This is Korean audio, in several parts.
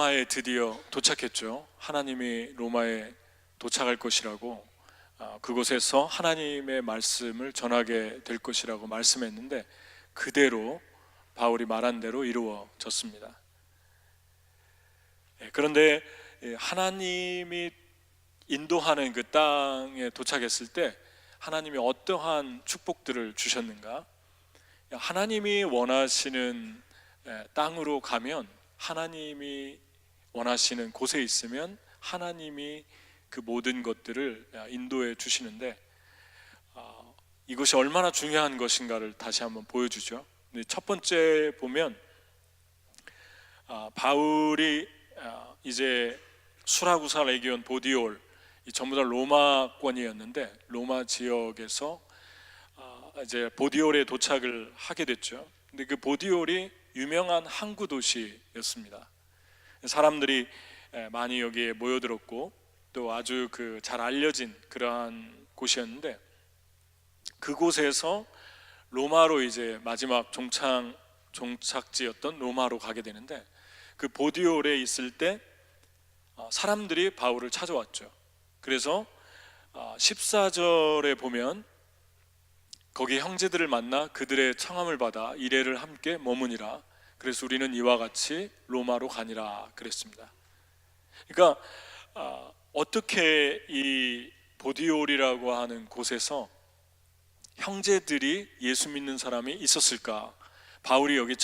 로마에 드디어 도착했죠. 하나님이 로마에 도착할 것이라고, 그곳에서 하나님의 말씀을 전하게 될 것이라고 말씀했는데 그대로 바울이 말한 대로 이루어졌습니다. 그런데 하나님이 인도하는 그 땅에 도착했을 때 하나님이 어떠한 축복들을 주셨는가? 하나님이 원하시는 땅으로 가면, 하나님이 원하시는 곳에 있으면 하나님이 그 모든 것들을 인도해 주시는데, 이것이 얼마나 중요한 것인가를 다시 한번 보여주죠. 첫 번째 보면 바울이 이제 수라구사, 레기온, 보디올, 이 전부 다 로마권이었는데 로마 지역에서 이제 보디올에 도착을 하게 됐죠. 근데 그 보디올이 유명한 항구 도시였습니다. 사람들이 많이 여기에 모여들었고 또 아주 그 잘 알려진 그러한 곳이었는데, 그곳에서 로마로 이제 마지막 종착지였던 로마로 가게 되는데, 그 보디올에 있을 때 사람들이 바울을 찾아왔죠. 그래서 14절에 보면 거기 형제들을 만나 그들의 청함을 받아 이레를 함께 머무니라. 그래서 우리는 이와 같이 로마로 가니라 그랬습니다. 그러니까 어떻게 이 보디올이라고 하는 곳에서 형제들이 예수 믿는 사람이 있었을까? 바울이 여기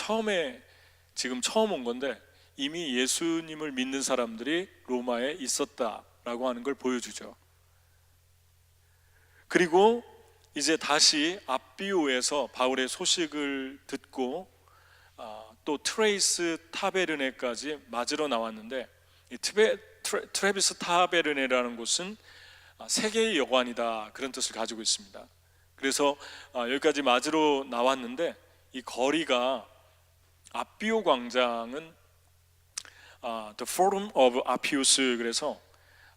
지금 처음 온 건데 이미 예수님을 믿는 사람들이 로마에 있었다라고 하는 걸 보여주죠. 그리고 이제 다시 앞비오에서 바울의 소식을 듣고 또 트레이스 타베르네까지 맞으러 나왔는데, 이 트레비스 타베르네라는 곳은 세계의 여관이다, 그런 뜻을 가지고 있습니다. 그래서 여기까지 맞으러 나왔는데, 이 거리가 앞비오 광장은 The Forum of Appius, 그래서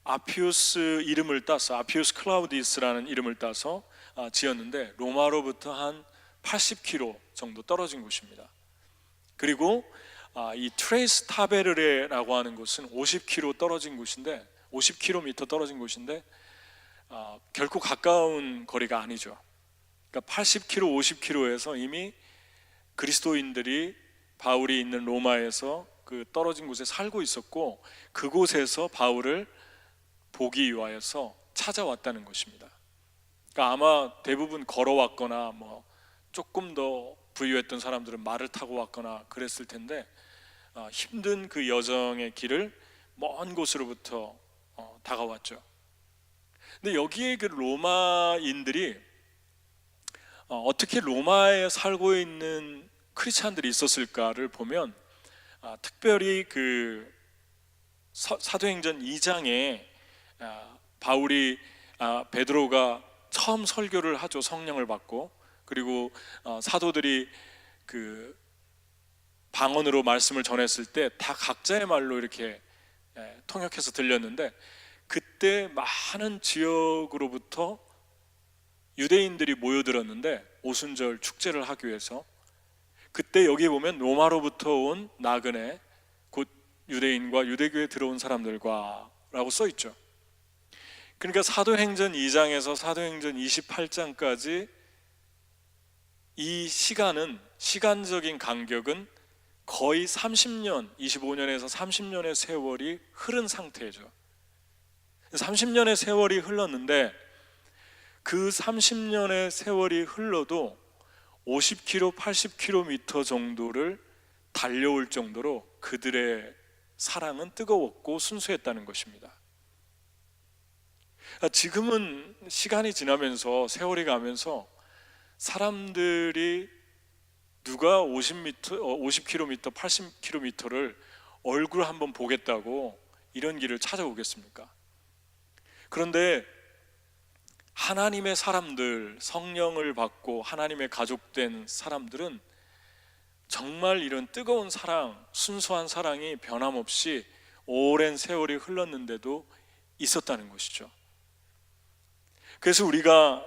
아피우스 이름을 따서, 아피우스 클라우디스라는 이름을 따서 지었는데 로마로부터 한 80km 정도 떨어진 곳입니다. 그리고 이 트레이스 타베르레라고 하는 곳은 50km 떨어진 곳인데, 50km 떨어진 곳인데 결코 가까운 거리가 아니죠. 그러니까 80km, 50km에서 이미 그리스도인들이 바울이 있는 로마에서 그 떨어진 곳에 살고 있었고, 그곳에서 바울을 보기 위하여서 찾아왔다는 것입니다. 그러니까 아마 대부분 걸어왔거나 뭐 조금 더 부유했던 사람들은 말을 타고 왔거나 그랬을 텐데, 힘든 그 여정의 길을 먼 곳으로부터 다가왔죠. 근데 여기에 그 로마인들이 어떻게 로마에 살고 있는 크리스찬들이 있었을까를 보면, 특별히 그 사도행전 2장에 바울이 베드로가 처음 설교를 하죠. 성령을 받고. 그리고 사도들이 그 방언으로 말씀을 전했을 때 다 각자의 말로 이렇게 통역해서 들렸는데, 그때 많은 지역으로부터 유대인들이 모여들었는데 오순절 축제를 하기 위해서, 그때 여기 보면 로마로부터 온 나그네, 곧 유대인과 유대교에 들어온 사람들과 라고 써 있죠. 그러니까 사도행전 2장에서 사도행전 28장까지 이 시간적인 간격은 거의 30년, 25년에서 30년의 세월이 흐른 상태죠. 30년의 세월이 흘렀는데 그 30년의 세월이 흘러도 50km, 80km 정도를 달려올 정도로 그들의 사랑은 뜨거웠고 순수했다는 것입니다. 지금은 시간이 지나면서, 세월이 가면서 사람들이 누가 50km, 80km를 얼굴 한번 보겠다고 이런 길을 찾아오겠습니까? 그런데 하나님의 사람들, 성령을 받고 하나님의 가족된 사람들은 정말 이런 뜨거운 사랑, 순수한 사랑이 변함없이 오랜 세월이 흘렀는데도 있었다는 것이죠. 그래서 우리가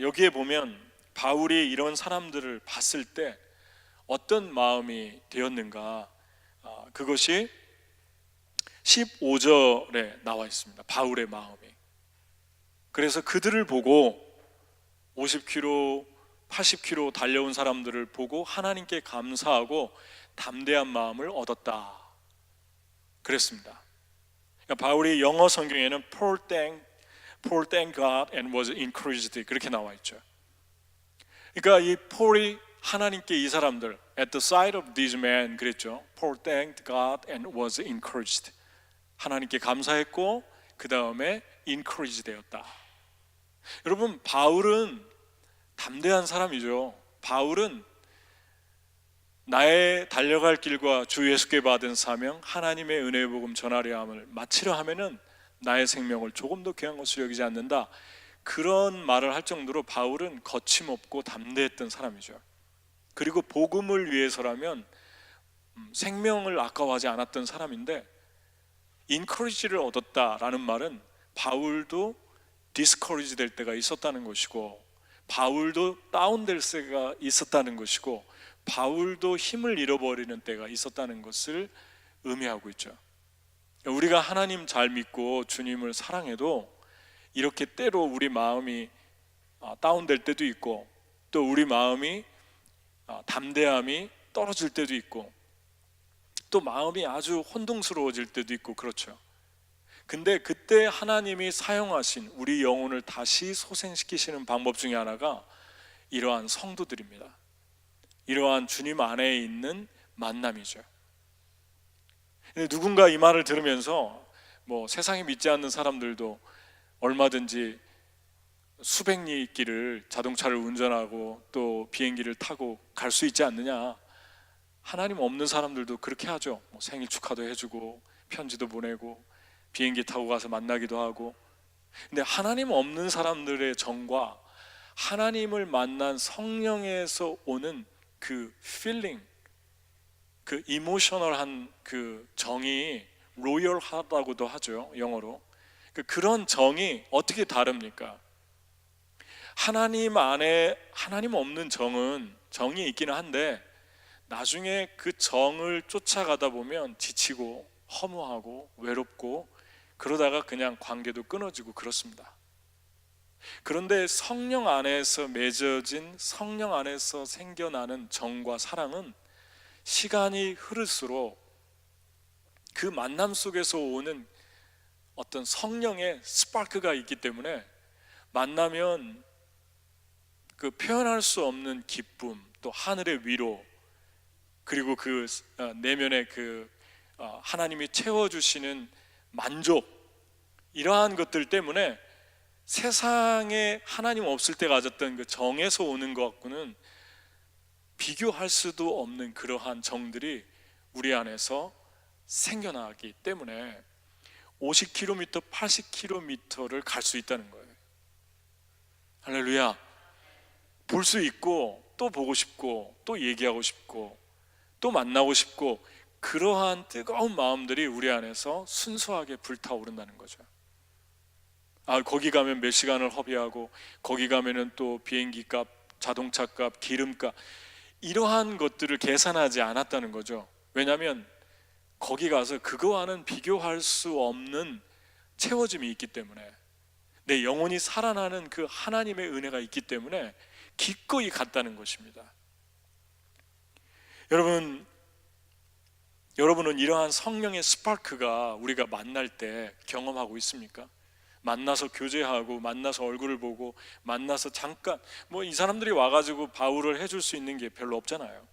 여기에 보면 바울이 이런 사람들을 봤을 때 어떤 마음이 되었는가, 그것이 15절에 나와 있습니다. 바울의 마음이. 그래서 그들을 보고 50km, 80km 달려온 사람들을 보고 하나님께 감사하고 담대한 마음을 얻었다 그랬습니다. 그러니까 바울이 영어 성경에는 Paul thanked God and was encouraged 그렇게 나와 있죠. 그러니까 이 폴이 하나님께 이 사람들 at the sight of these men 그랬죠. Paul thanked God and was encouraged. 하나님께 감사했고 그 다음에 encourage 되었다. 여러분, 바울은 담대한 사람이죠. 바울은 나의 달려갈 길과 주 예수께 받은 사명, 하나님의 은혜의 복음 전하려 함을 마치려 하면은 나의 생명을 조금 더 귀한 것으로 여기지 않는다. 그런 말을 할 정도로 바울은 거침없고 담대했던 사람이죠. 그리고 복음을 위해서라면 생명을 아까워하지 않았던 사람인데, 인커리지를 얻었다라는 말은 바울도 디스커리지 될 때가 있었다는 것이고, 바울도 다운될 때가 있었다는 것이고, 바울도 힘을 잃어버리는 때가 있었다는 것을 의미하고 있죠. 우리가 하나님 잘 믿고 주님을 사랑해도 이렇게 때로 우리 마음이 다운될 때도 있고, 또 우리 마음이 담대함이 떨어질 때도 있고, 또 마음이 아주 혼동스러워질 때도 있고 그렇죠. 근데 그때 하나님이 사용하신 우리 영혼을 다시 소생시키시는 방법 중에 하나가 이러한 성도들입니다. 이러한 주님 안에 있는 만남이죠. 근데 누군가 이 말을 들으면서 세상에 믿지 않는 사람들도 얼마든지 수백 리 길을 자동차를 운전하고 또 비행기를 타고 갈 수 있지 않느냐. 하나님 없는 사람들도 그렇게 하죠. 생일 축하도 해주고 편지도 보내고 비행기 타고 가서 만나기도 하고. 근데 하나님 없는 사람들의 정과 하나님을 만난 성령에서 오는 그 feeling, 그 이모셔널한 그 정이 로열하다고도 하죠, 영어로. 그런 정이 어떻게 다릅니까? 하나님 안에 하나님 없는 정이 있기는 한데 나중에 그 정을 쫓아가다 보면 지치고 허무하고 외롭고 그러다가 그냥 관계도 끊어지고 그렇습니다. 그런데 성령 안에서 맺어진, 성령 안에서 생겨나는 정과 사랑은 시간이 흐를수록 그 만남 속에서 오는 어떤 성령의 스파크가 있기 때문에 만나면 그 표현할 수 없는 기쁨, 또 하늘의 위로, 그리고 그 내면의 그 하나님이 채워주시는 만족, 이러한 것들 때문에 세상에 하나님 없을 때 가졌던 그 정에서 오는 것 갖고는 비교할 수도 없는 그러한 정들이 우리 안에서 생겨나기 때문에 50km, 80km를 갈 수 있다는 거예요. 할렐루야. 볼 수 있고 또 보고 싶고 또 얘기하고 싶고 또 만나고 싶고, 그러한 뜨거운 마음들이 우리 안에서 순수하게 불타오른다는 거죠. 거기 가면 몇 시간을 허비하고 거기 가면은 또 비행기 값, 자동차 값, 기름값, 이러한 것들을 계산하지 않았다는 거죠. 왜냐하면 거기 가서 그거와는 비교할 수 없는 채워짐이 있기 때문에, 내 영혼이 살아나는 그 하나님의 은혜가 있기 때문에 기꺼이 갔다는 것입니다. 여러분은 이러한 성령의 스파크가 우리가 만날 때 경험하고 있습니까? 만나서 교제하고, 만나서 얼굴을 보고, 만나서 잠깐 이 사람들이 와가지고 바울을 해줄 수 있는 게 별로 없잖아요.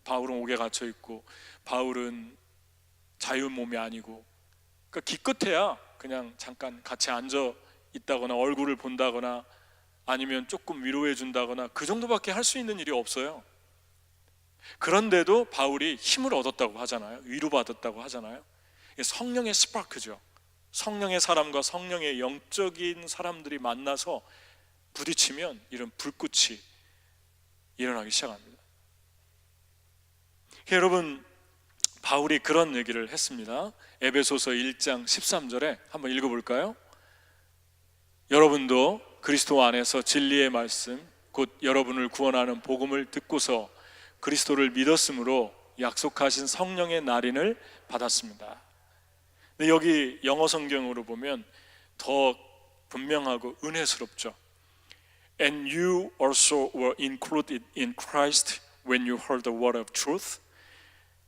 바울은 옥에 갇혀 있고, 바울은 자유인 몸이 아니고, 그러니까 기껏해야 그냥 잠깐 같이 앉아 있다거나 얼굴을 본다거나 아니면 조금 위로해 준다거나 그 정도밖에 할 수 있는 일이 없어요. 그런데도 바울이 힘을 얻었다고 하잖아요. 위로받았다고 하잖아요. 성령의 스파크죠. 성령의 사람과 성령의 영적인 사람들이 만나서 부딪히면 이런 불꽃이 일어나기 시작합니다. 여러분, 바울이 그런 얘기를 했습니다. 에베소서 1장 13절에 한번 읽어볼까요? 여러분도 그리스도 안에서 진리의 말씀, 곧 여러분을 구원하는 복음을 듣고서 그리스도를 믿었으므로 약속하신 성령의 날인을 받았습니다. 근데 여기 영어 성경으로 보면 더 분명하고 은혜스럽죠. And you also were included in Christ when you heard the word of truth,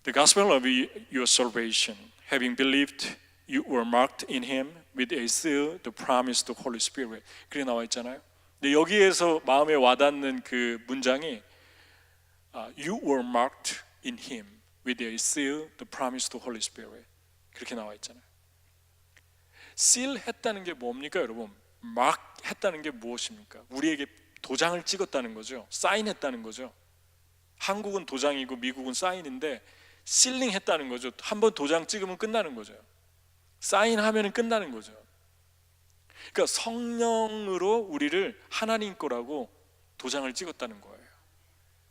the gospel of your salvation. Having believed, you were marked in Him with a seal, the promised Holy Spirit. 그렇게 나와 있잖아요. 근데 여기에서 마음에 와닿는 그 문장이 You were marked in Him with a seal, the promised Holy Spirit. 그렇게 나와 있잖아요. seal 했다는 게 뭡니까, 여러분? mark 했다는 게 무엇입니까? 우리에게 도장을 찍었다는 거죠. 사인했다는 거죠. 한국은 도장이고 미국은 사인인데 sealing 했다는 거죠. 한번 도장 찍으면 끝나는 거죠. 사인하면 끝나는 거죠. 그러니까 성령으로 우리를 하나님 거라고 도장을 찍었다는 거예요.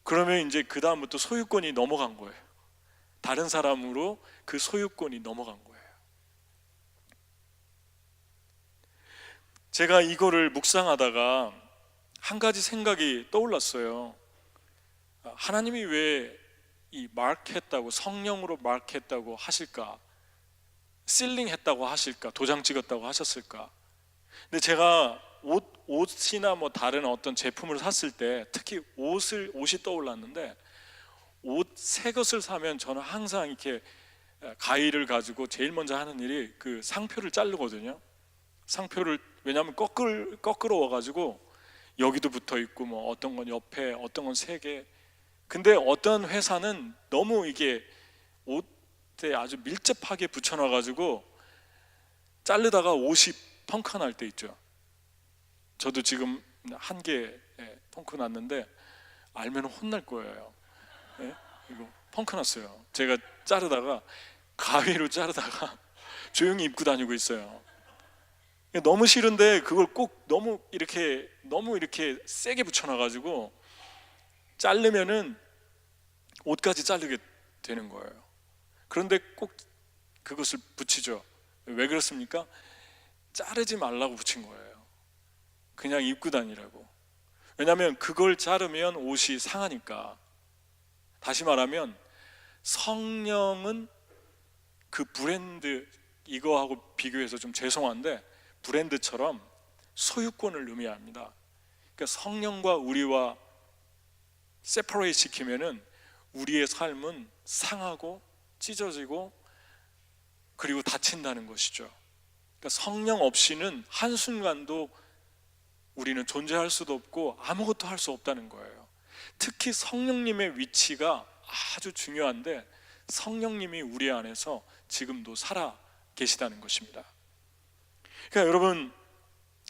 그러면 이제 그 다음부터 소유권이 넘어간 거예요. 다른 사람으로 그 소유권이 넘어간 거예요. 제가 이거를 묵상하다가 한 가지 생각이 떠올랐어요. 하나님이 왜 이 마크했다고, 성령으로 마크했다고 하실까? 실링 했다고 하실까? 도장 찍었다고 하셨을까? 근데 제가 옷이나 뭐 다른 어떤 제품을 샀을 때 특히 옷이 떠올랐는데, 옷 새 것을 사면 저는 항상 이렇게 가위를 가지고 제일 먼저 하는 일이 그 상표를 자르거든요. 상표를, 왜냐하면 거꾸로 와가지고 여기도 붙어 있고 뭐 어떤 건 옆에, 어떤 건 세 개. 근데 어떤 회사는 너무 이게 옷에 아주 밀접하게 붙여놔가지고 자르다가 옷이 펑크 날 때 있죠. 저도 지금 한 개 펑크 났는데 알면 혼날 거예요. 예? 이거 펑크 났어요. 제가 자르다가 가위로 자르다가 조용히 입고 다니고 있어요. 너무 싫은데 그걸 꼭 너무 이렇게 세게 붙여놔가지고 자르면은 옷까지 자르게 되는 거예요. 그런데 꼭 그것을 붙이죠. 왜 그렇습니까? 자르지 말라고 붙인 거예요. 그냥 입고 다니라고. 왜냐하면 그걸 자르면 옷이 상하니까. 다시 말하면 성령은 그 브랜드, 이거하고 비교해서 좀 죄송한데 브랜드처럼 소유권을 의미합니다. 그러니까 성령과 우리와 세퍼레이트 시키면은 우리의 삶은 상하고 찢어지고 그리고 다친다는 것이죠. 그러니까 성령 없이는 한순간도 우리는 존재할 수도 없고 아무것도 할 수 없다는 거예요. 특히 성령님의 위치가 아주 중요한데 성령님이 우리 안에서 지금도 살아 계시다는 것입니다. 그러니까 여러분,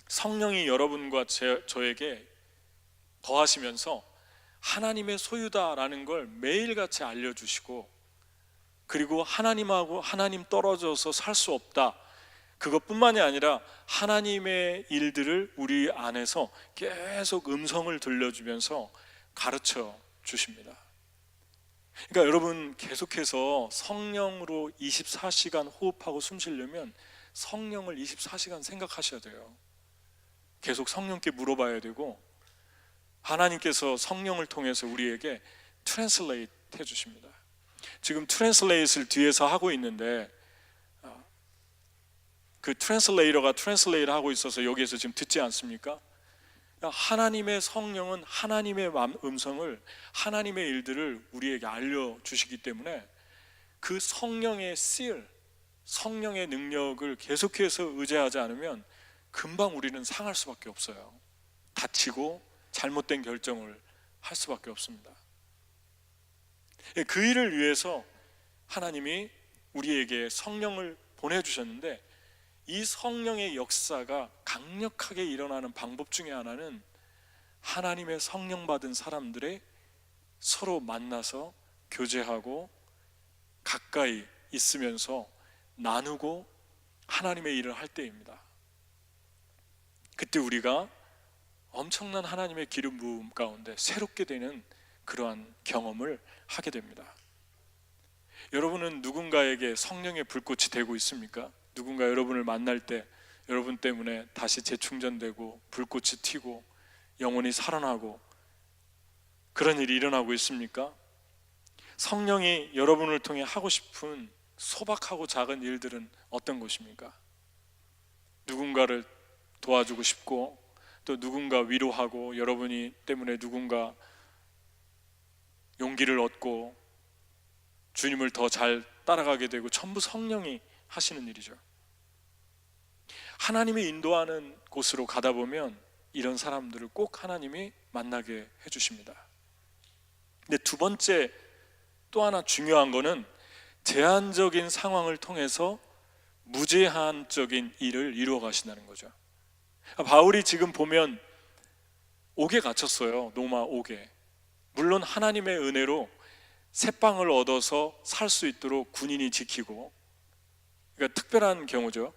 성령이 여러분과 저에게 거하시면서 하나님의 소유다라는 걸 매일같이 알려주시고, 그리고 하나님 떨어져서 살 수 없다, 그것뿐만이 아니라 하나님의 일들을 우리 안에서 계속 음성을 들려주면서 가르쳐 주십니다. 그러니까 여러분, 계속해서 성령으로 24시간 호흡하고 숨 쉬려면 성령을 24시간 생각하셔야 돼요. 계속 성령께 물어봐야 되고, 하나님께서 성령을 통해서 우리에게 트랜슬레이트 해주십니다. 지금 트랜슬레이트를 뒤에서 하고 있는데 그 트랜슬레이터가 트랜슬레이트 하고 있어서 여기에서 지금 듣지 않습니까? 하나님의 성령은 하나님의 음성을, 하나님의 일들을 우리에게 알려주시기 때문에 그 성령의 seal, 성령의 능력을 계속해서 의지하지 않으면 금방 우리는 상할 수밖에 없어요. 다치고 잘못된 결정을 할 수밖에 없습니다. 그 일을 위해서 하나님이 우리에게 성령을 보내주셨는데, 이 성령의 역사가 강력하게 일어나는 방법 중에 하나는 하나님의 성령 받은 사람들의 서로 만나서 교제하고 가까이 있으면서 나누고 하나님의 일을 할 때입니다. 그때 우리가 엄청난 하나님의 기름 부음 가운데 새롭게 되는 그러한 경험을 하게 됩니다. 여러분은 누군가에게 성령의 불꽃이 되고 있습니까? 누군가 여러분을 만날 때 여러분 때문에 다시 재충전되고 불꽃이 튀고 영혼이 살아나고 그런 일이 일어나고 있습니까? 성령이 여러분을 통해 하고 싶은 소박하고 작은 일들은 어떤 것입니까? 누군가를 도와주고 싶고, 또 누군가 위로하고, 여러분이 때문에 누군가 용기를 얻고 주님을 더 잘 따라가게 되고, 전부 성령이 하시는 일이죠. 하나님이 인도하는 곳으로 가다 보면 이런 사람들을 꼭 하나님이 만나게 해주십니다. 근데 두 번째 또 하나 중요한 거는 제한적인 상황을 통해서 무제한적인 일을 이루어 가신다는 거죠. 바울이 지금 보면 옥에 갇혔어요. 로마 옥에. 물론 하나님의 은혜로 새방을 얻어서 살 수 있도록 군인이 지키고, 그러니까 특별한 경우죠.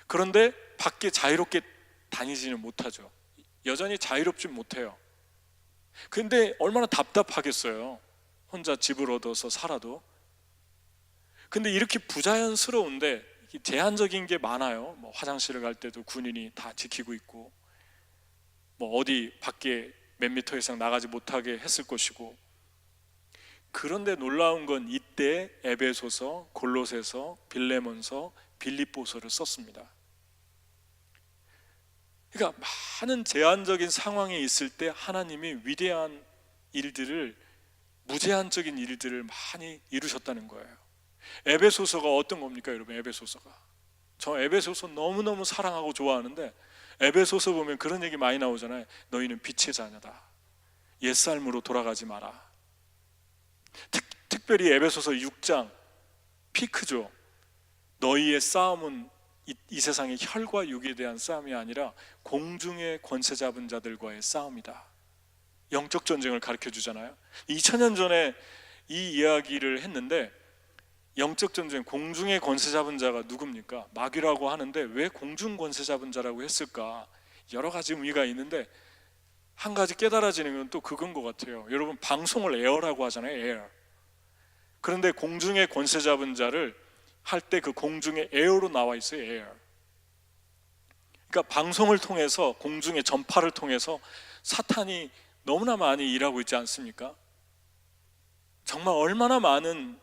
그런데 밖에 자유롭게 다니지는 못하죠. 여전히 자유롭지 못해요. 근데 얼마나 답답하겠어요. 혼자 집을 얻어서 살아도. 근데 이렇게 부자연스러운데 제한적인 게 많아요. 뭐 화장실을 갈 때도 군인이 다 지키고 있고, 뭐 어디 밖에 몇 미터 이상 나가지 못하게 했을 것이고. 그런데 놀라운 건 이때 에베소서, 골로새서, 빌레몬서, 빌립보서를 썼습니다. 그러니까 많은 제한적인 상황에 있을 때 하나님이 위대한 일들을, 무제한적인 일들을 많이 이루셨다는 거예요. 에베소서가 어떤 겁니까, 여러분? 에베소서가, 저 에베소서 너무너무 사랑하고 좋아하는데, 에베소서 보면 그런 얘기 많이 나오잖아요. 너희는 빛의 자녀다. 옛삶으로 돌아가지 마라. 특별히 에베소서 6장 피크죠. 너희의 싸움은 이 세상의 혈과 육에 대한 싸움이 아니라 공중의 권세 잡은 자들과의 싸움이다. 영적 전쟁을 가르쳐 주잖아요. 2000년 전에 이 이야기를 했는데, 영적 전쟁, 공중의 권세 잡은 자가 누굽니까? 마귀라고 하는데 왜 공중 권세 잡은 자라고 했을까? 여러 가지 의미가 있는데, 한 가지 깨달아지는 건 또 그건 것 같아요. 여러분, 방송을 에어라고 하잖아요. 에어. 그런데 공중의 권세 잡은 자를 할 때 그 공중에 에어로 나와 있어요. 에어. 그러니까 방송을 통해서, 공중의 전파를 통해서 사탄이 너무나 많이 일하고 있지 않습니까? 정말 얼마나 많은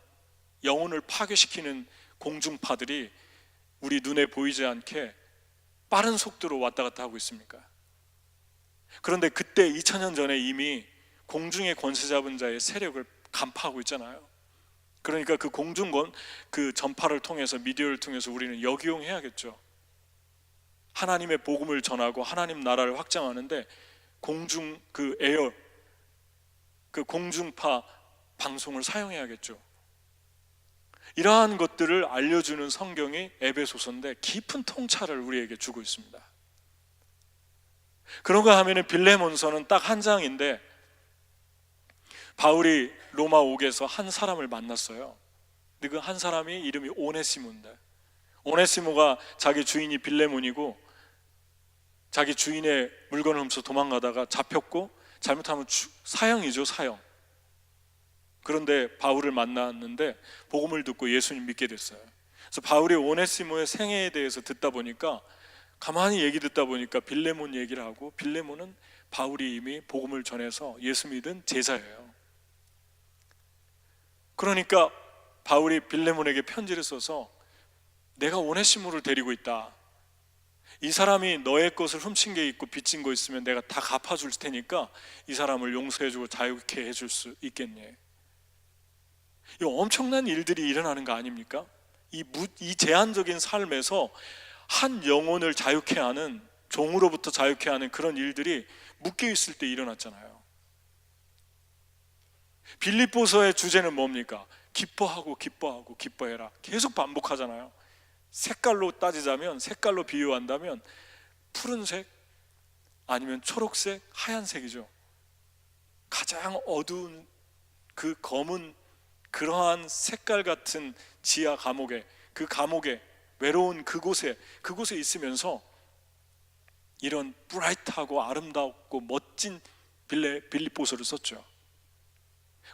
영혼을 파괴시키는 공중파들이 우리 눈에 보이지 않게 빠른 속도로 왔다 갔다 하고 있습니까? 그런데 그때 2000년 전에 이미 공중의 권세 잡은 자의 세력을 간파하고 있잖아요. 그러니까 그 공중권, 그 전파를 통해서, 미디어를 통해서 우리는 역이용해야겠죠. 하나님의 복음을 전하고 하나님 나라를 확장하는데 공중 그 에어, 그 공중파 방송을 사용해야겠죠. 이러한 것들을 알려주는 성경이 에베소서인데 깊은 통찰을 우리에게 주고 있습니다. 그런가 하면은 빌레몬서는 딱 한 장인데, 바울이 로마 옥에서 한 사람을 만났어요. 근데 그 한 사람이 이름이 오네시모인데, 오네시모가 자기 주인이 빌레몬이고 자기 주인의 물건을 훔쳐 도망가다가 잡혔고, 잘못하면 사형이죠, 사형. 그런데 바울을 만났는데 복음을 듣고 예수님 믿게 됐어요. 그래서 바울이 오네시모의 생애에 대해서 듣다 보니까, 가만히 얘기 듣다 보니까 빌레몬 얘기를 하고, 빌레몬은 바울이 이미 복음을 전해서 예수 믿은 제자예요. 그러니까 바울이 빌레몬에게 편지를 써서, 내가 오네시모를 데리고 있다. 이 사람이 너의 것을 훔친 게 있고 빚진 거 있으면 내가 다 갚아줄 테니까 이 사람을 용서해주고 자유케 해줄 수 있겠니? 이 엄청난 일들이 일어나는 거 아닙니까? 이 제한적인 삶에서 한 영혼을 자유케 하는, 종으로부터 자유케 하는 그런 일들이 묶여 있을 때 일어났잖아요. 빌립보서의 주제는 뭡니까? 기뻐하고 기뻐하고 기뻐해라. 계속 반복하잖아요. 색깔로 따지자면, 색깔로 비유한다면 푸른색 아니면 초록색, 하얀색이죠. 가장 어두운 그 검은 그러한 색깔 같은 지하 감옥에, 그 감옥에 외로운 그곳에 있으면서 이런 브라이트하고 아름답고 멋진 빌립보서를 썼죠.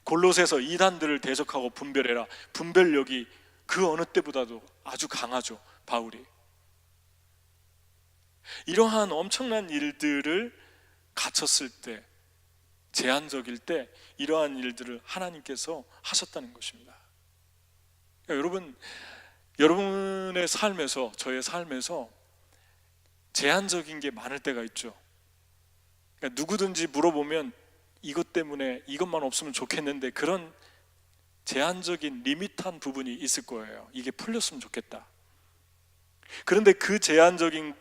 골로새서 이단들을 대적하고 분별해라. 분별력이 그 어느 때보다도 아주 강하죠, 바울이. 이러한 엄청난 일들을 갇혔을 때, 제한적일 때 이러한 일들을 하나님께서 하셨다는 것입니다. 여러분, 여러분의 삶에서, 저의 삶에서 제한적인 게 많을 때가 있죠. 그러니까 누구든지 물어보면 이것 때문에 이것만 없으면 좋겠는데, 그런 제한적인 리밋한 부분이 있을 거예요. 이게 풀렸으면 좋겠다. 그런데 그 제한적인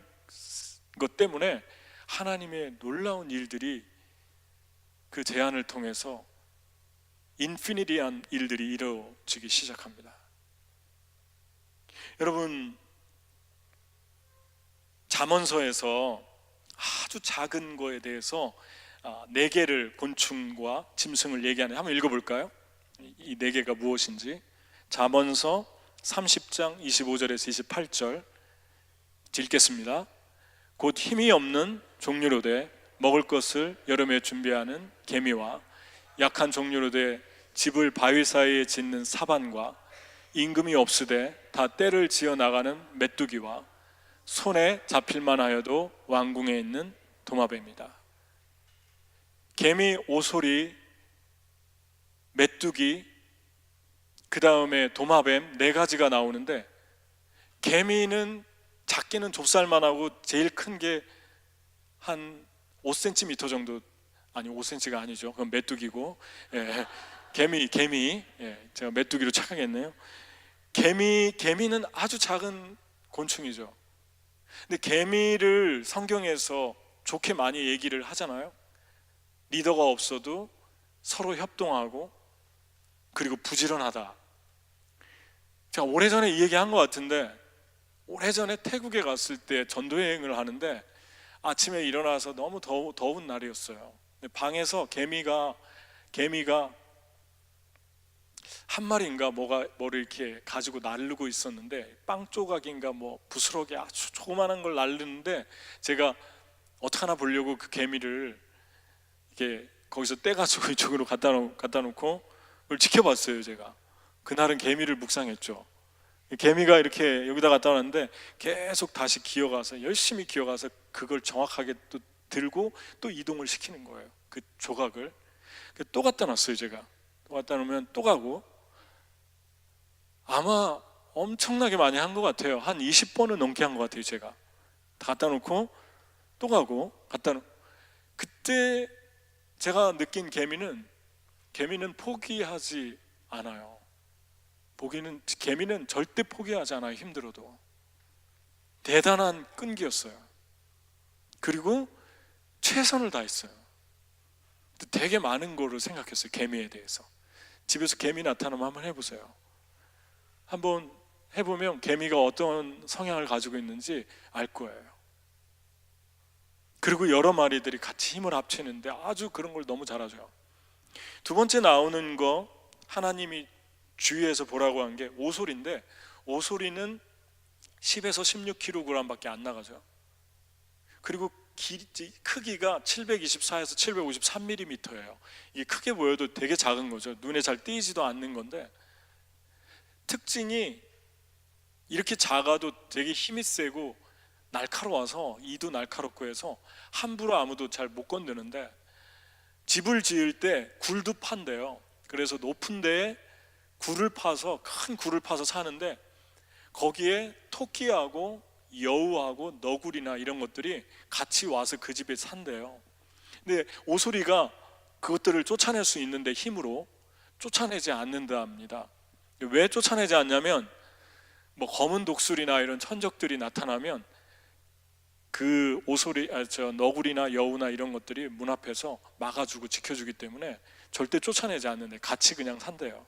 것 때문에 하나님의 놀라운 일들이, 그 제한을 통해서 인피니티한 일들이 이루어지기 시작합니다. 여러분, 잠언서에서 아주 작은 거에 대해서 4개를, 곤충과 짐승을 얘기하는, 한번 읽어볼까요? 이 4개가 무엇인지. 잠언서 30장 25절에서 28절 읽겠습니다. 곧 힘이 없는 종류로 돼 먹을 것을 여름에 준비하는 개미와 약한 종류로 돼 집을 바위 사이에 짓는 사반과 임금이 없으되 다 때를 지어 나가는 메뚜기와 손에 잡힐만 하여도 왕궁에 있는 도마뱀이다. 개미, 오소리, 메뚜기, 그 다음에 도마뱀, 4가지가 나오는데, 개미는 작게는 좁쌀만 하고 제일 큰 게 한 5cm 정도, 아니 5cm가 아니죠, 그건 메뚜기고, 예, 개미, 예, 제가 메뚜기로 착각했네요. 개미는 아주 작은 곤충이죠. 근데 개미를 성경에서 좋게 많이 얘기를 하잖아요. 리더가 없어도 서로 협동하고, 그리고 부지런하다. 제가 오래전에 이 얘기 한 것 같은데, 오래전에 태국에 갔을 때 전도여행을 하는데 아침에 일어나서 너무 더운 날이었어요. 방에서 개미가 한 마리인가 뭐를 이렇게 가지고 날르고 있었는데, 빵 조각인가 뭐 부스러기 아주 조그만한 걸 날르는데, 제가 어떡하나 보려고 그 개미를 이렇게 거기서 떼가지고 이쪽으로 갖다 놓고 그걸 지켜봤어요. 제가 그날은 개미를 묵상했죠. 개미가 이렇게 여기다 갖다 놨는데 계속 다시 열심히 기어가서 그걸 정확하게 또 들고 또 이동을 시키는 거예요. 그 조각을 또 갖다 놨어요. 제가 또 갖다 놓으면 또 가고, 아마 엄청나게 많이 한 것 같아요. 한 20번은 넘게 한 것 같아요. 제가 다 갖다 놓고 또 가고 그때 제가 느낀 개미는 포기하지 않아요. 개미는 절대 포기하지 않아요. 힘들어도. 대단한 끈기였어요. 그리고 최선을 다했어요. 되게 많은 거를 생각했어요. 개미에 대해서. 집에서 개미 나타나면 한번 해보세요. 한번 해보면 개미가 어떤 성향을 가지고 있는지 알 거예요. 그리고 여러 마리들이 같이 힘을 합치는데 아주 그런 걸 너무 잘하죠. 두 번째 나오는 거, 하나님이 주위에서 보라고 한 게 오소리인데, 오소리는 10에서 16kg 밖에 안 나가죠. 그리고 크기가 724에서 753mm예요. 이게 크게 보여도 되게 작은 거죠. 눈에 잘 띄지도 않는 건데, 특징이 이렇게 작아도 되게 힘이 세고 날카로워서, 이도 날카롭고 해서 함부로 아무도 잘 못 건드는데, 집을 지을 때 굴도 판대요. 그래서 높은 데에 큰 굴을 파서 사는데, 거기에 토끼하고 여우하고 너구리나 이런 것들이 같이 와서 그 집에 산대요. 근데 오소리가 그것들을 쫓아낼 수 있는데 힘으로 쫓아내지 않는답니다. 왜 쫓아내지 않냐면, 뭐 검은 독수리나 이런 천적들이 나타나면 그 너구리나 여우나 이런 것들이 문 앞에서 막아주고 지켜주기 때문에 절대 쫓아내지 않는데 같이 그냥 산대요.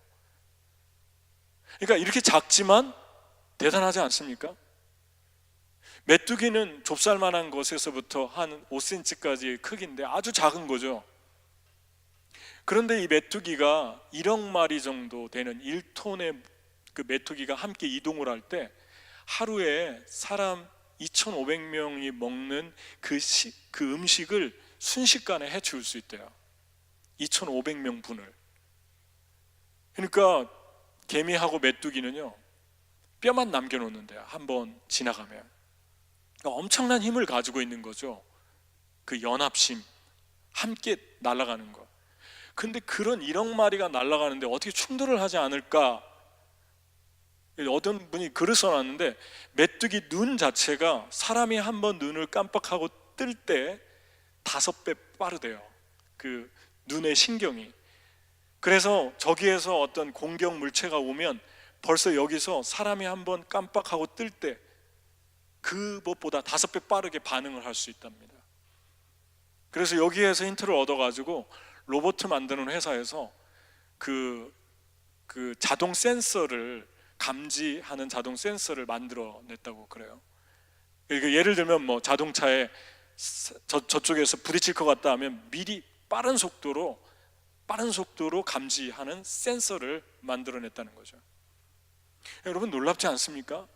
그러니까 이렇게 작지만 대단하지 않습니까? 메뚜기는 좁쌀만한 것에서부터 한 5cm까지의 크기인데 아주 작은 거죠. 그런데 이 메뚜기가 1억 마리 정도 되는 1톤의 그 메뚜기가 함께 이동을 할 때 하루에 사람 2,500명이 먹는 그 음식을 순식간에 해치울 수 있대요. 2,500명 분을. 그러니까 개미하고 메뚜기는요, 뼈만 남겨놓는데요. 한번 지나가면. 그러니까 엄청난 힘을 가지고 있는 거죠. 그 연합심, 함께 날아가는 거. 근데 그런 1억 마리가 날아가는데 어떻게 충돌을 하지 않을까 어떤 분이 글을 써놨는데, 메뚜기 눈 자체가 사람이 한번 눈을 깜빡하고 뜰 때 5배 빠르대요, 그 눈의 신경이. 그래서 저기에서 어떤 공격 물체가 오면 벌써 여기서 사람이 한번 깜빡하고 뜰 때 그것보다 5배 빠르게 반응을 할 수 있답니다. 그래서 여기에서 힌트를 얻어가지고 로봇 만드는 회사에서 그 자동 센서를, 감지하는 자동 센서를 만들어냈다고 그래요. 그러니까 예를 들면 뭐 자동차에 저쪽에서 부딪힐 것 같다 하면 미리 빠른 속도로 감지하는 센서를 만들어냈다는 거죠. 여러분, 놀랍지 않습니까?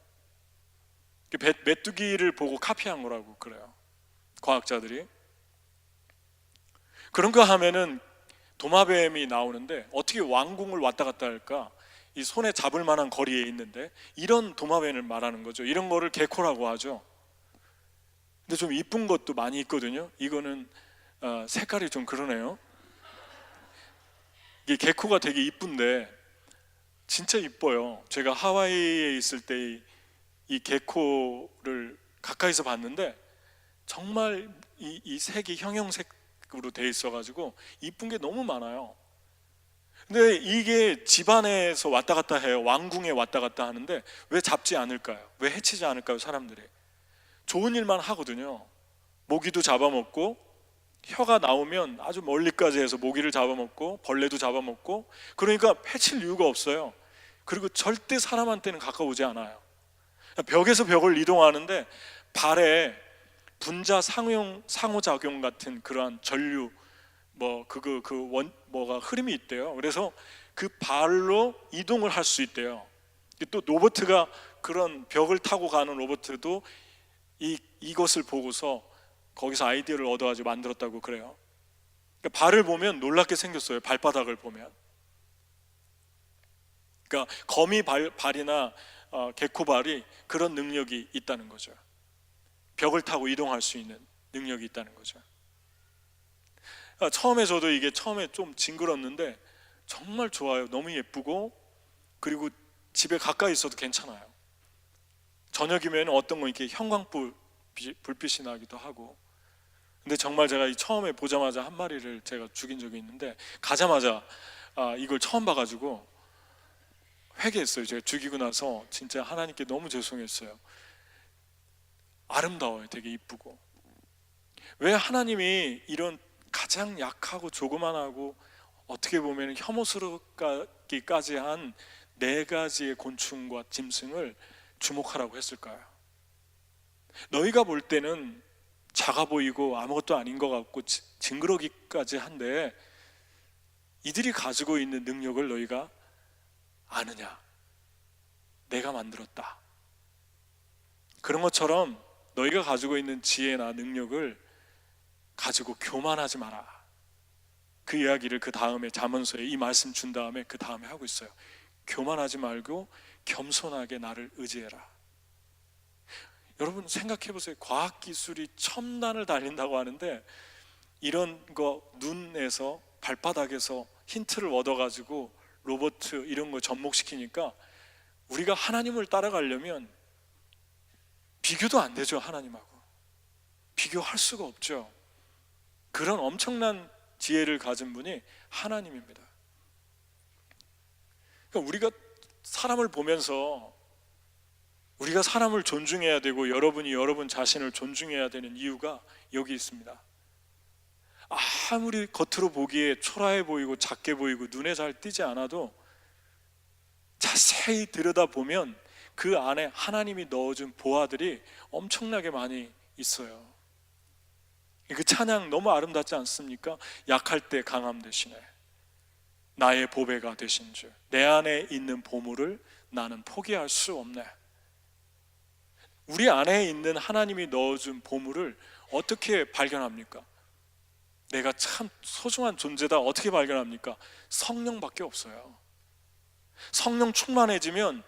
메뚜기를 보고 카피한 거라고 그래요, 과학자들이. 그런가 하면은 도마뱀이 나오는데 어떻게 왕궁을 왔다 갔다 할까? 이 손에 잡을 만한 거리에 있는데, 이런 도마뱀을 말하는 거죠. 이런 거를 개코라고 하죠. 근데 좀 이쁜 것도 많이 있거든요. 이거는 색깔이 좀 그러네요. 이게 개코가 되게 이쁜데 진짜 이뻐요. 제가 하와이에 있을 때 이 개코를 가까이서 봤는데 정말 이 색이 형형색으로 돼 있어가지고 이쁜 게 너무 많아요. 근데 이게 집안에서 왔다 갔다 해요. 왕궁에 왔다 갔다 하는데 왜 잡지 않을까요? 왜 해치지 않을까요? 사람들이 좋은 일만 하거든요. 모기도 잡아먹고, 혀가 나오면 아주 멀리까지 해서 모기를 잡아먹고 벌레도 잡아먹고, 그러니까 해칠 이유가 없어요. 그리고 절대 사람한테는 가까우지 않아요. 벽에서 벽을 이동하는데 발에 분자 상호작용 같은 그러한 전류 뭐가 흐름이 있대요. 그래서 그 발로 이동을 할 수 있대요. 또 로봇가, 그런 벽을 타고 가는 로봇도 이것을 보고서 거기서 아이디어를 얻어가지고 만들었다고 그래요. 그러니까 발을 보면 놀랍게 생겼어요. 발바닥을 보면. 그러니까 거미 발이나 개코 발이 그런 능력이 있다는 거죠. 벽을 타고 이동할 수 있는 능력이 있다는 거죠. 처음에 저도 이게 좀 징그렀는데 정말 좋아요. 너무 예쁘고, 그리고 집에 가까이 있어도 괜찮아요. 저녁이면 어떤 건 이렇게 불빛이 나기도 하고. 근데 정말 제가 처음에 보자마자 한 마리를 제가 죽인 적이 있는데, 가자마자 이걸 처음 봐가지고 회개했어요. 제가 죽이고 나서 진짜 하나님께 너무 죄송했어요. 아름다워요. 되게 이쁘고. 왜 하나님이 이런 가장 약하고 조그만하고 어떻게 보면 혐오스럽기까지 한 4가지의 곤충과 짐승을 주목하라고 했을까요? 너희가 볼 때는 작아 보이고 아무것도 아닌 것 같고 징그러기까지 한데, 이들이 가지고 있는 능력을 너희가 아느냐? 내가 만들었다. 그런 것처럼 너희가 가지고 있는 지혜나 능력을 가지고 교만하지 마라. 그 이야기를 그 다음에 잠언서에 이 말씀 준 다음에 그 다음에 하고 있어요. 교만하지 말고 겸손하게 나를 의지해라. 여러분 생각해 보세요. 과학기술이 첨단을 달린다고 하는데, 이런 거 눈에서, 발바닥에서 힌트를 얻어가지고 로봇 이런 거 접목시키니까 우리가 하나님을 따라가려면 비교도 안 되죠. 하나님하고 비교할 수가 없죠. 그런 엄청난 지혜를 가진 분이 하나님입니다. 그러니까 우리가 사람을 보면서 우리가 사람을 존중해야 되고, 여러분이 여러분 자신을 존중해야 되는 이유가 여기 있습니다. 아무리 겉으로 보기에 초라해 보이고 작게 보이고 눈에 잘 띄지 않아도 자세히 들여다보면 그 안에 하나님이 넣어준 보화들이 엄청나게 많이 있어요. 그 찬양 너무 아름답지 않습니까? 약할 때 강함 되시네, 나의 보배가 되신 줄, 내 안에 있는 보물을 나는 포기할 수 없네. 우리 안에 있는 하나님이 넣어준 보물을 어떻게 발견합니까? 내가 참 소중한 존재다 어떻게 발견합니까? 성령밖에 없어요. 성령 충만해지면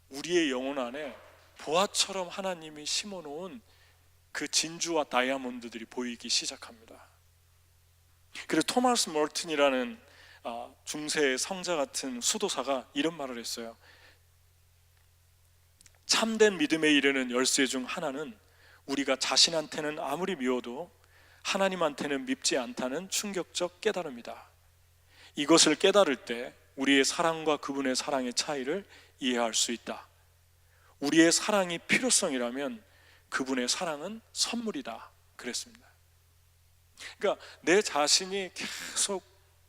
우리의 영혼 안에 보화처럼 하나님이 심어놓은 그 진주와 다이아몬드들이 보이기 시작합니다. 그래서 토마스 멀튼이라는 중세 성자 같은 수도사가 이런 말을 했어요. 참된 믿음에 이르는 열쇠 중 하나는 우리가 자신한테는 아무리 미워도 하나님한테는 밉지 않다는 충격적 깨달음이다. 이것을 깨달을 때 우리의 사랑과 그분의 사랑의 차이를 이해할 수 있다. 우리의 사랑이 필요성이라면 그분의 사랑은 선물이다 그랬습니다. 그러니까 내 자신이 계속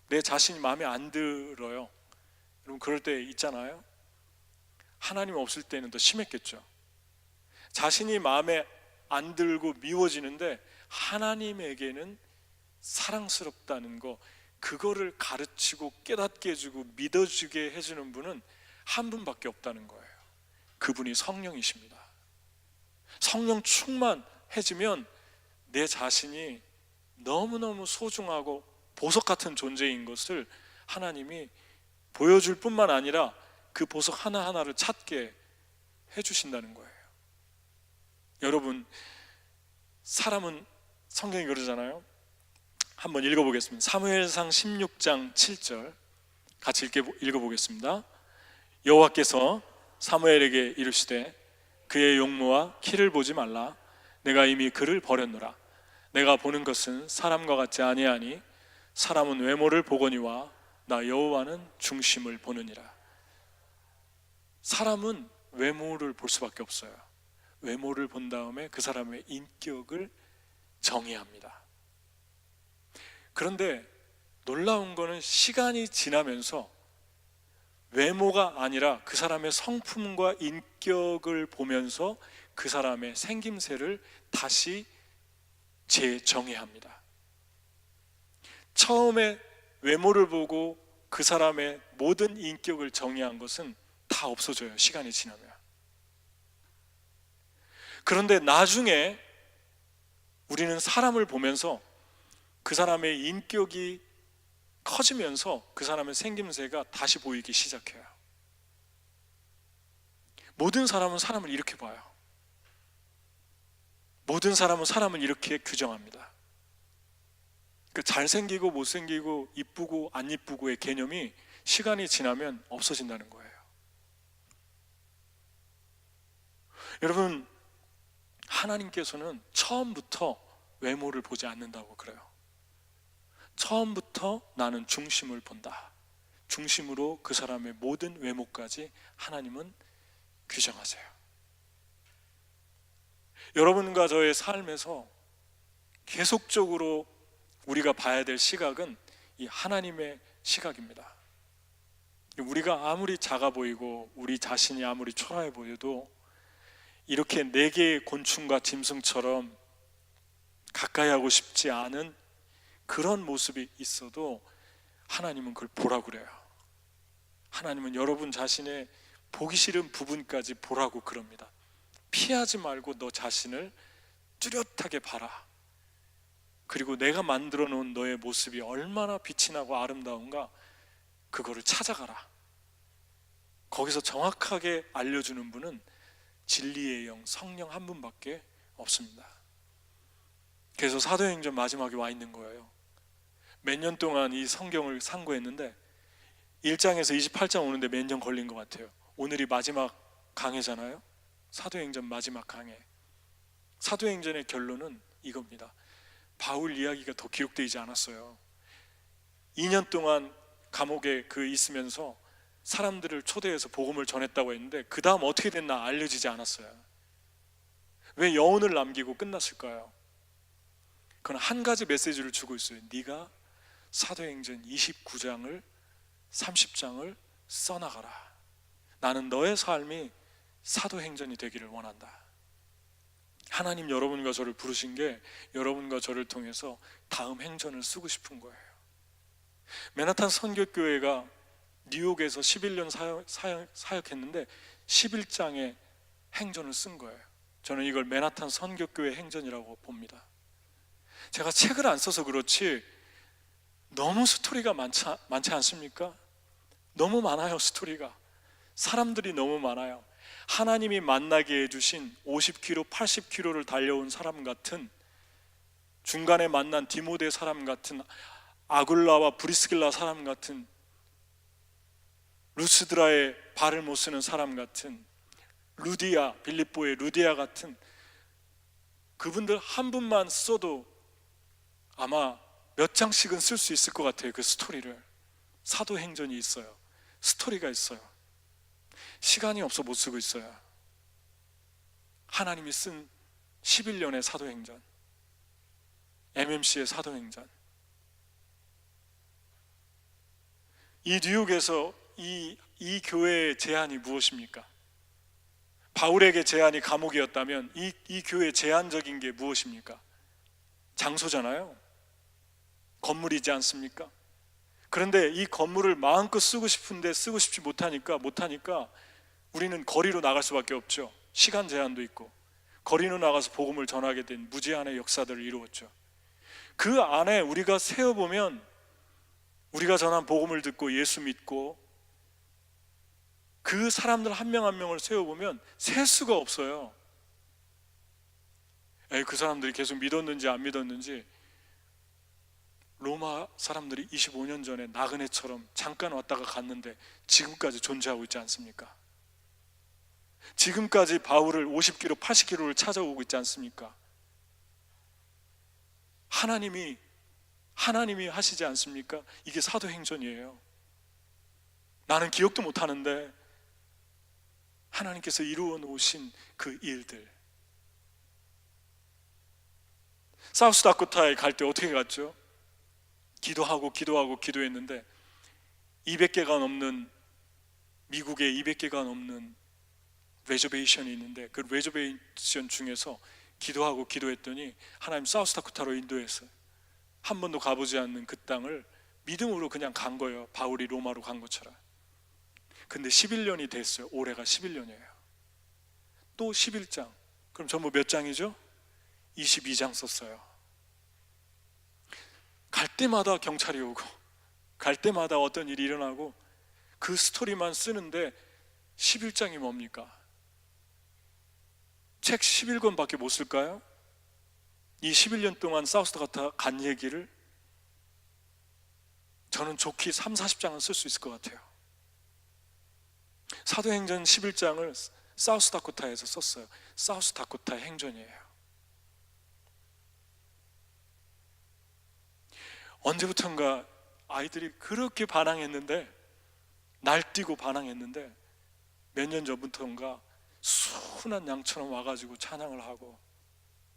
내 자신이 마음에 안 들어요. 여러분 그럴 때 있잖아요. 하나님 없을 때는 더 심했겠죠. 자신이 마음에 안 들고 미워지는데 하나님에게는 사랑스럽다는 거, 그거를 가르치고 깨닫게 해주고 믿어주게 해주는 분은 한 분밖에 없다는 거예요. 그분이 성령이십니다. 성령 충만해지면 내 자신이 너무너무 소중하고 보석 같은 존재인 것을 하나님이 보여줄 뿐만 아니라 그 보석 하나하나를 찾게 해주신다는 거예요. 여러분, 사람은 성경이 그러잖아요. 한번 읽어보겠습니다. 사무엘상 16장 7절 같이 읽어보겠습니다. 여호와께서 사무엘에게 이르시되 그의 용모와 키를 보지 말라. 내가 이미 그를 버렸노라. 내가 보는 것은 사람과 같지 아니하니 사람은 외모를 보거니와 나 여호와는 중심을 보느니라. 사람은 외모를 볼 수밖에 없어요. 외모를 본 다음에 그 사람의 인격을 정의합니다. 그런데 놀라운 거는 시간이 지나면서 외모가 아니라 그 사람의 성품과 인격을 보면서 그 사람의 생김새를 다시 재정의합니다. 처음에 외모를 보고 그 사람의 모든 인격을 정의한 것은 다 없어져요. 시간이 지나면. 그런데 나중에 우리는 사람을 보면서 그 사람의 인격이 커지면서 그 사람의 생김새가 다시 보이기 시작해요. 모든 사람은 사람을 이렇게 봐요. 모든 사람은 사람을 이렇게 규정합니다. 그 잘생기고 못생기고 이쁘고 안 이쁘고의 개념이 시간이 지나면 없어진다는 거예요. 여러분, 하나님께서는 처음부터 외모를 보지 않는다고 그래요. 처음부터 나는 중심을 본다. 중심으로 그 사람의 모든 외모까지 하나님은 규정하세요. 여러분과 저의 삶에서 계속적으로 우리가 봐야 될 시각은 이 하나님의 시각입니다. 우리가 아무리 작아 보이고 우리 자신이 아무리 초라해 보여도 이렇게 네 개의 곤충과 짐승처럼 가까이 하고 싶지 않은 그런 모습이 있어도 하나님은 그걸 보라고 그래요. 하나님은 여러분 자신의 보기 싫은 부분까지 보라고 그럽니다. 피하지 말고 너 자신을 뚜렷하게 봐라. 그리고 내가 만들어 놓은 너의 모습이 얼마나 빛이 나고 아름다운가 그거를 찾아가라. 거기서 정확하게 알려주는 분은 진리의 영 성령 한 분밖에 없습니다. 그래서 사도행전 마지막에 와 있는 거예요. 몇 년 동안 이 성경을 상고했는데 1장에서 28장 오는데 몇 년 걸린 것 같아요. 오늘이 마지막 강해잖아요. 사도행전 마지막 강해. 사도행전의 결론은 이겁니다. 바울 이야기가 더 기록되지 않았어요. 2년 동안 감옥에 있으면서 사람들을 초대해서 복음을 전했다고 했는데 그 다음 어떻게 됐나 알려지지 않았어요. 왜 여운을 남기고 끝났을까요? 그건 한 가지 메시지를 주고 있어요. 네가 사도행전 29장을 30장을 써나가라. 나는 너의 삶이 사도행전이 되기를 원한다. 하나님 여러분과 저를 부르신 게 여러분과 저를 통해서 다음 행전을 쓰고 싶은 거예요. 맨하탄 선교교회가 뉴욕에서 11년 사역했는데 11장의 행전을 쓴 거예요. 저는 이걸 맨하탄 선교교회 행전이라고 봅니다. 제가 책을 안 써서 그렇지 너무 스토리가 많지 않습니까? 너무 많아요. 스토리가. 사람들이 너무 많아요. 하나님이 만나게 해주신 50km, 80km를 달려온 사람 같은, 중간에 만난 디모데 사람 같은, 아굴라와 브리스길라 사람 같은, 루스드라에 발을 못 쓰는 사람 같은, 루디아, 빌립보의 루디아 같은 그분들 한 분만 써도 아마 몇 장씩은 쓸 수 있을 것 같아요. 그 스토리를. 사도행전이 있어요. 스토리가 있어요. 시간이 없어 못 쓰고 있어요. 하나님이 쓴 11년의 사도행전, MMC의 사도행전. 이 뉴욕에서 이 교회의 제안이 무엇입니까? 바울에게 제안이 감옥이었다면 이 교회의 제안적인 게 무엇입니까? 장소잖아요. 건물이지 않습니까? 그런데 이 건물을 마음껏 쓰고 싶은데 쓰고 싶지 못하니까 우리는 거리로 나갈 수밖에 없죠. 시간 제한도 있고 거리로 나가서 복음을 전하게 된 무제한의 역사들을 이루었죠. 그 안에 우리가 세어보면 우리가 전한 복음을 듣고 예수 믿고 그 사람들 한 명 한 명을 세어보면 셀 수가 없어요. 그 사람들이 계속 믿었는지 안 믿었는지 로마 사람들이 25년 전에 나그네처럼 잠깐 왔다가 갔는데 지금까지 존재하고 있지 않습니까? 지금까지 바울을 50km, 80km를 찾아오고 있지 않습니까? 하나님이 하시지 않습니까? 이게 사도행전이에요. 나는 기억도 못하는데 하나님께서 이루어 놓으신 그 일들. 사우스다코타에 갈 때 어떻게 갔죠? 기도했는데 200개가 넘는, 미국에 200개가 넘는 레저베이션이 있는데 그 레저베이션 중에서 기도했더니 하나님 사우스다코타로 인도했어요. 한 번도 가보지 않는 그 땅을 믿음으로 그냥 간 거예요. 바울이 로마로 간 것처럼. 근데 11년이 됐어요. 올해가 11년이에요. 또 11장. 그럼 전부 몇 장이죠? 22장 썼어요. 갈 때마다 경찰이 오고 갈 때마다 어떤 일이 일어나고 그 스토리만 쓰는데 11장이 뭡니까? 책 11권밖에 못 쓸까요? 이 11년 동안 사우스다코타 간 얘기를 저는 좋게 3, 40장은 쓸 수 있을 것 같아요. 사도행전 11장을 사우스다코타에서 썼어요. 사우스다코타 행전이에요. 언제부턴가 아이들이 그렇게 반항했는데, 날뛰고 반항했는데 몇 년 전부터인가 순한 양처럼 와가지고 찬양을 하고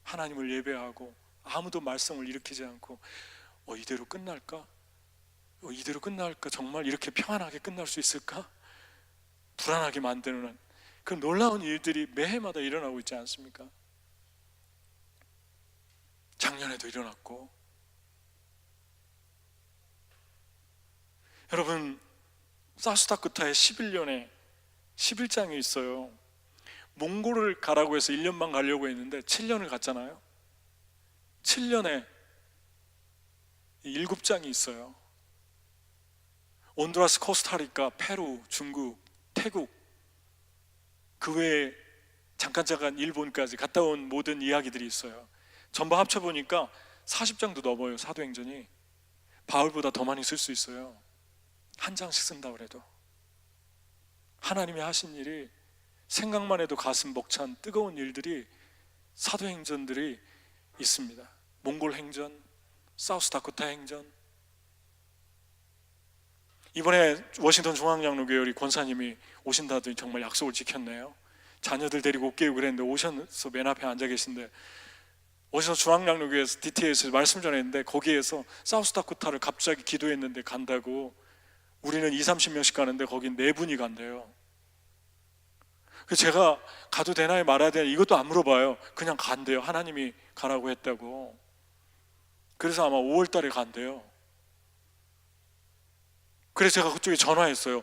하나님을 예배하고 아무도 말썽을 일으키지 않고 이대로 끝날까? 정말 이렇게 평안하게 끝날 수 있을까? 불안하게 만드는 그 놀라운 일들이 매해마다 일어나고 있지 않습니까? 작년에도 일어났고. 여러분, 사우스다코타에 11년에 11장이 있어요. 몽골을 가라고 해서 1년만 가려고 했는데 7년을 갔잖아요. 7년에 7장이 있어요. 온두라스, 코스타리카, 페루, 중국, 태국, 그 외에 잠깐 일본까지 갔다 온 모든 이야기들이 있어요. 전부 합쳐보니까 40장도 넘어요. 사도행전이. 바울보다 더 많이 쓸 수 있어요. 한 장씩 쓴다고 그래도. 하나님이 하신 일이 생각만 해도 가슴 벅찬 뜨거운 일들이, 사도행전들이 있습니다. 몽골 행전, 사우스다코타 행전. 이번에 워싱턴 중앙장로교회 권사님이 오신다더니 정말 약속을 지켰네요. 자녀들 데리고 올게요 그랬는데 오셔서 맨 앞에 앉아 계신데, 워싱턴 중앙장로교회에서 DT에서 말씀 전했는데 거기에서 사우스다코타를 갑자기 기도했는데 간다고. 우리는 20, 30명씩 가는데 거긴 4분이 간대요. 그래서 제가 가도 되나요 말아야 되나 이것도 안 물어봐요. 그냥 간대요. 하나님이 가라고 했다고. 그래서 아마 5월 달에 간대요. 그래서 제가 그쪽에 전화했어요.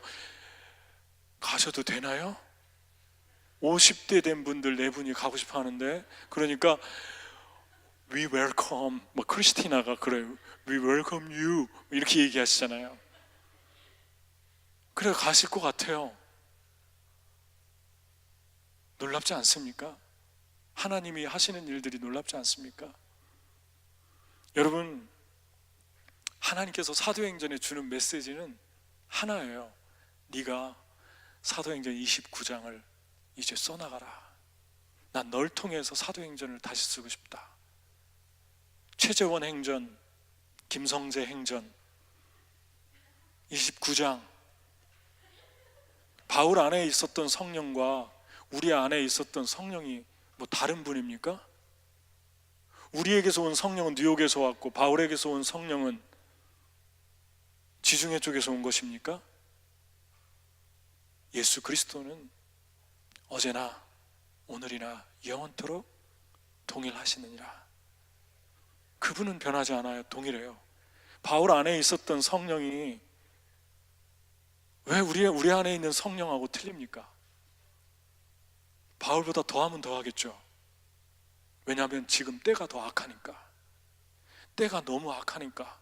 가셔도 되나요? 50대 된 분들 4분이 가고 싶어 하는데. 그러니까 We welcome, 크리스티나가 그래요. We welcome you 이렇게 얘기하시잖아요. 그래 가실 것 같아요. 놀랍지 않습니까? 하나님이 하시는 일들이 놀랍지 않습니까? 여러분, 하나님께서 사도행전에 주는 메시지는 하나예요. 네가 사도행전 29장을 이제 써나가라. 난 널 통해서 사도행전을 다시 쓰고 싶다. 최재원 행전, 김성재 행전 29장, 바울 안에 있었던 성령과 우리 안에 있었던 성령이 뭐 다른 분입니까? 우리에게서 온 성령은 뉴욕에서 왔고 바울에게서 온 성령은 지중해 쪽에서 온 것입니까? 예수 그리스도는 어제나 오늘이나 영원토록 동일하시느니라. 그분은 변하지 않아요. 동일해요. 바울 안에 있었던 성령이 왜 우리 안에 있는 성령하고 틀립니까? 바울보다 더하면 더하겠죠. 왜냐하면 지금 때가 더 악하니까. 때가 너무 악하니까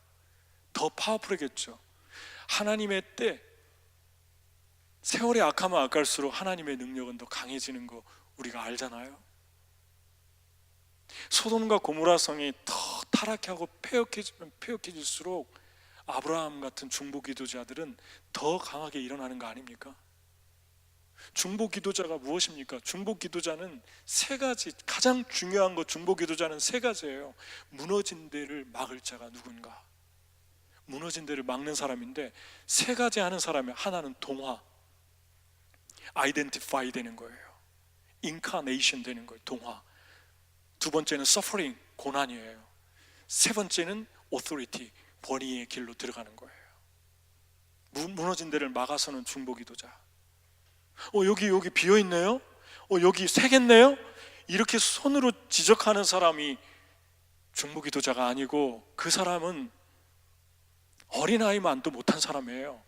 더 파워풀하겠죠. 하나님의 때, 세월이 악하면 악할수록 하나님의 능력은 더 강해지는 거 우리가 알잖아요. 소돔과 고모라 성이 더 타락하고 폐역해지면 폐역해질수록 아브라함 같은 중보기도자들은 더 강하게 일어나는 거 아닙니까? 중보기도자가 무엇입니까? 중보기도자는 세 가지, 가장 중요한 거 중보기도자는 세 가지예요. 무너진 데를 막을 자가 누군가. 무너진 데를 막는 사람인데 세 가지 하는 사람이, 하나는 동화, 아이덴티파이 되는 거예요. 인카네이션 되는 거예요. 동화. 두 번째는 suffering, 고난이에요. 세 번째는 authority, 권위의 길로 들어가는 거예요. 무너진 데를 막아서는 중보기도자. 여기 비어있네요? 여기 새겠네요? 이렇게 손으로 지적하는 사람이 중보기도자가 아니고, 그 사람은 어린아이만도 못한 사람이에요.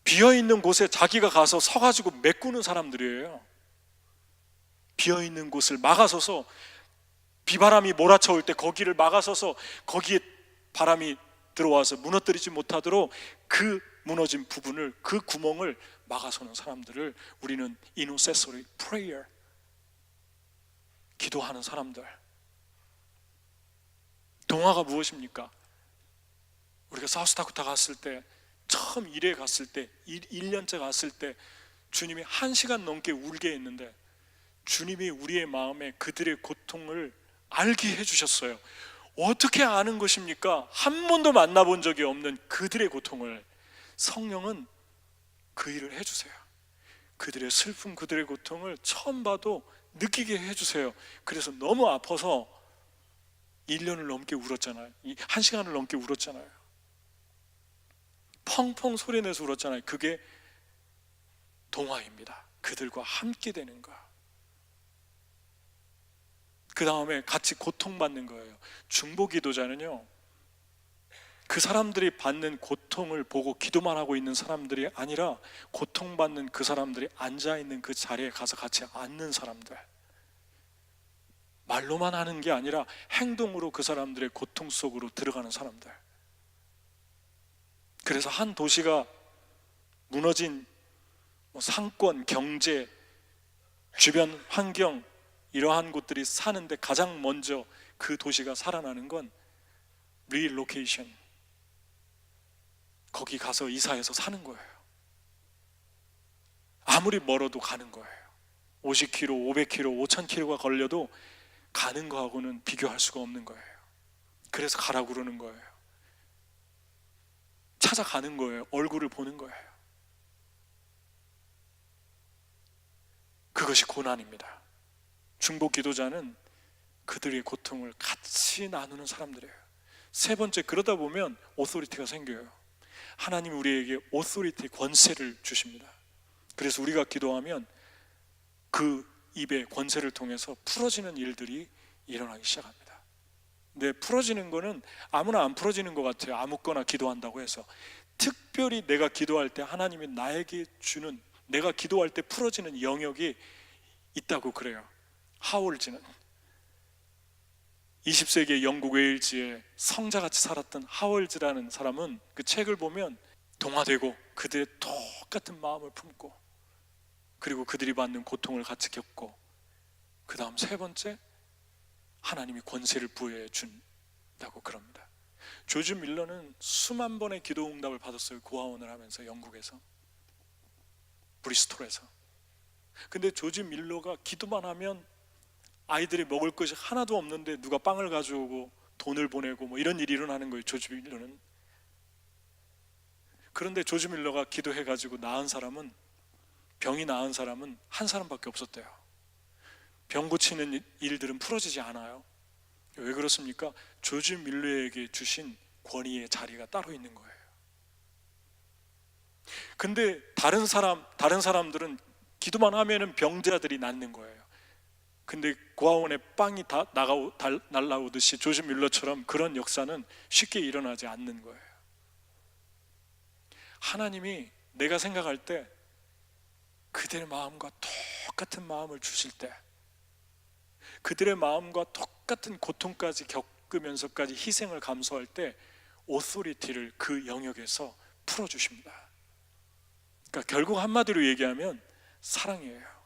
비어있는 곳에 자기가 가서 서가지고 메꾸는 사람들이에요. 비어있는 곳을 막아서서 비바람이 몰아쳐올 때 거기를 막아서서 거기에 바람이 들어와서 무너뜨리지 못하도록 그 무너진 부분을, 그 구멍을 막아서는 사람들을 우리는 intercessory prayer, 기도하는 사람들. 동화가 무엇입니까? 우리가 사우스다코타 갔을 때, 처음 일에 갔을 때, 1년째 갔을 때 주님이 1시간 넘게 울게 했는데 주님이 우리의 마음에 그들의 고통을 알게 해주셨어요. 어떻게 아는 것입니까? 한 번도 만나본 적이 없는 그들의 고통을 성령은 그 일을 해주세요. 그들의 슬픔, 그들의 고통을 처음 봐도 느끼게 해주세요. 그래서 너무 아파서 1년을 넘게 울었잖아요. 1시간을 넘게 울었잖아요. 펑펑 소리내서 울었잖아요. 그게 동화입니다. 그들과 함께 되는 거. 그 다음에 같이 고통받는 거예요. 중보기도자는요, 그 사람들이 받는 고통을 보고 기도만 하고 있는 사람들이 아니라 고통받는 그 사람들이 앉아있는 그 자리에 가서 같이 앉는 사람들, 말로만 하는 게 아니라 행동으로 그 사람들의 고통 속으로 들어가는 사람들. 그래서 한 도시가 무너진 상권, 경제, 주변 환경, 이러한 곳들이 사는데 가장 먼저 그 도시가 살아나는 건 리로케이션, 거기 가서 이사해서 사는 거예요. 아무리 멀어도 가는 거예요. 50km, 500km, 5000km가 걸려도 가는 거하고는 비교할 수가 없는 거예요. 그래서 가라고 그러는 거예요. 찾아가는 거예요. 얼굴을 보는 거예요. 그것이 고난입니다. 중보기도자는 그들의 고통을 같이 나누는 사람들이에요. 세 번째, 그러다 보면 오토리티가 생겨요. 하나님이 우리에게 오토리티, 권세를 주십니다. 그래서 우리가 기도하면 그 입의 권세를 통해서 풀어지는 일들이 일어나기 시작합니다. 근데 풀어지는 거는 아무나 안 풀어지는 것 같아요. 아무거나 기도한다고 해서. 특별히 내가 기도할 때 하나님이 나에게 주는, 내가 기도할 때 풀어지는 영역이 있다고 그래요. 하월즈는 20세기 영국 웨일즈의 성자같이 살았던 하월즈라는 사람은 그 책을 보면 동화되고 그들의 똑같은 마음을 품고, 그리고 그들이 받는 고통을 같이 겪고, 그 다음 세 번째, 하나님이 권세를 부여해 준다고 그럽니다. 조지 밀러는 수만 번의 기도 응답을 받았어요. 고아원을 하면서, 영국에서, 브리스톨에서. 근데 조지 밀러가 기도만 하면 아이들이 먹을 것이 하나도 없는데 누가 빵을 가져오고 돈을 보내고 뭐 이런 일이 일어나는 거예요. 조지 밀러는. 그런데 조지 밀러가 기도해가지고 나은 사람은, 병이 나은 사람은 한 사람밖에 없었대요. 병 고치는 일들은 풀어지지 않아요. 왜 그렇습니까? 조지 밀러에게 주신 권위의 자리가 따로 있는 거예요. 근데 다른 사람들은 기도만 하면은 병자들이 낫는 거예요. 근데 고아원에 빵이 다 날아오듯이 조지 밀러처럼 그런 역사는 쉽게 일어나지 않는 거예요. 하나님이 내가 생각할 때 그들의 마음과 똑같은 마음을 주실 때, 그들의 마음과 똑같은 고통까지 겪으면서까지 희생을 감수할 때 오소리티를 그 영역에서 풀어주십니다. 그러니까 결국 한마디로 얘기하면 사랑이에요.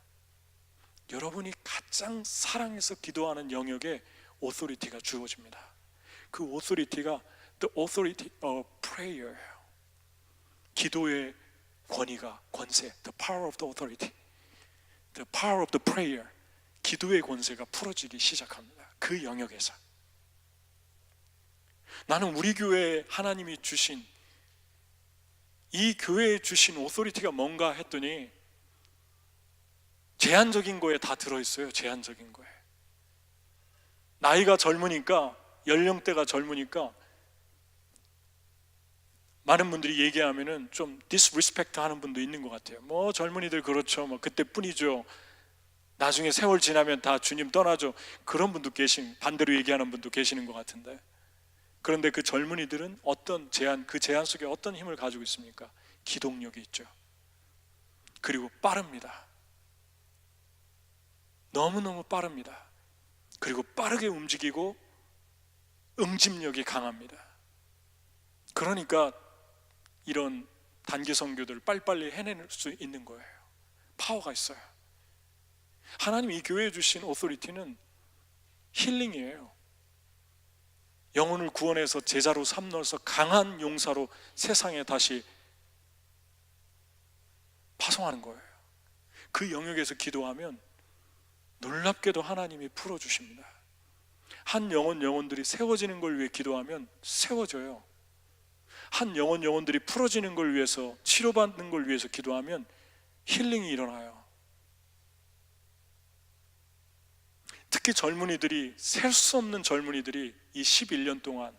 여러분이 가장 사랑해서 기도하는 영역에 오소리티가 주어집니다. 그 오소리티가 the authority of prayer예요. 기도의 권위가, 권세, the power of the authority, the power of the prayer, 기도의 권세가 풀어지기 시작합니다. 그 영역에서. 나는 우리 교회에 하나님이 주신, 이 교회에 주신 오소리티가 뭔가 했더니 제한적인 거에 다 들어있어요. 제한적인 거에. 나이가 젊으니까, 연령대가 젊으니까 많은 분들이 얘기하면은 좀 디스리스펙트 하는 분도 있는 것 같아요. 뭐 젊은이들 그렇죠, 뭐 그때뿐이죠, 나중에 세월 지나면 다 주님 떠나죠, 그런 분도 반대로 얘기하는 분도 계시는 것 같은데, 그런데 그 젊은이들은 어떤 제한, 그 제한 속에 어떤 힘을 가지고 있습니까? 기동력이 있죠. 그리고 빠릅니다. 너무너무 빠릅니다. 그리고 빠르게 움직이고 응집력이 강합니다. 그러니까 이런 단기 선교들을 빨리빨리 해낼 수 있는 거예요. 파워가 있어요. 하나님이 이 교회에 주신 오소리티는 힐링이에요. 영혼을 구원해서 제자로 삼어서 강한 용사로 세상에 다시 파송하는 거예요. 그 영역에서 기도하면 놀랍게도 하나님이 풀어주십니다. 한 영혼들이 세워지는 걸 위해 기도하면 세워져요. 한 영혼들이 풀어지는 걸 위해서, 치료받는 걸 위해서 기도하면 힐링이 일어나요. 특히 젊은이들이, 셀 수 없는 젊은이들이 이 11년 동안,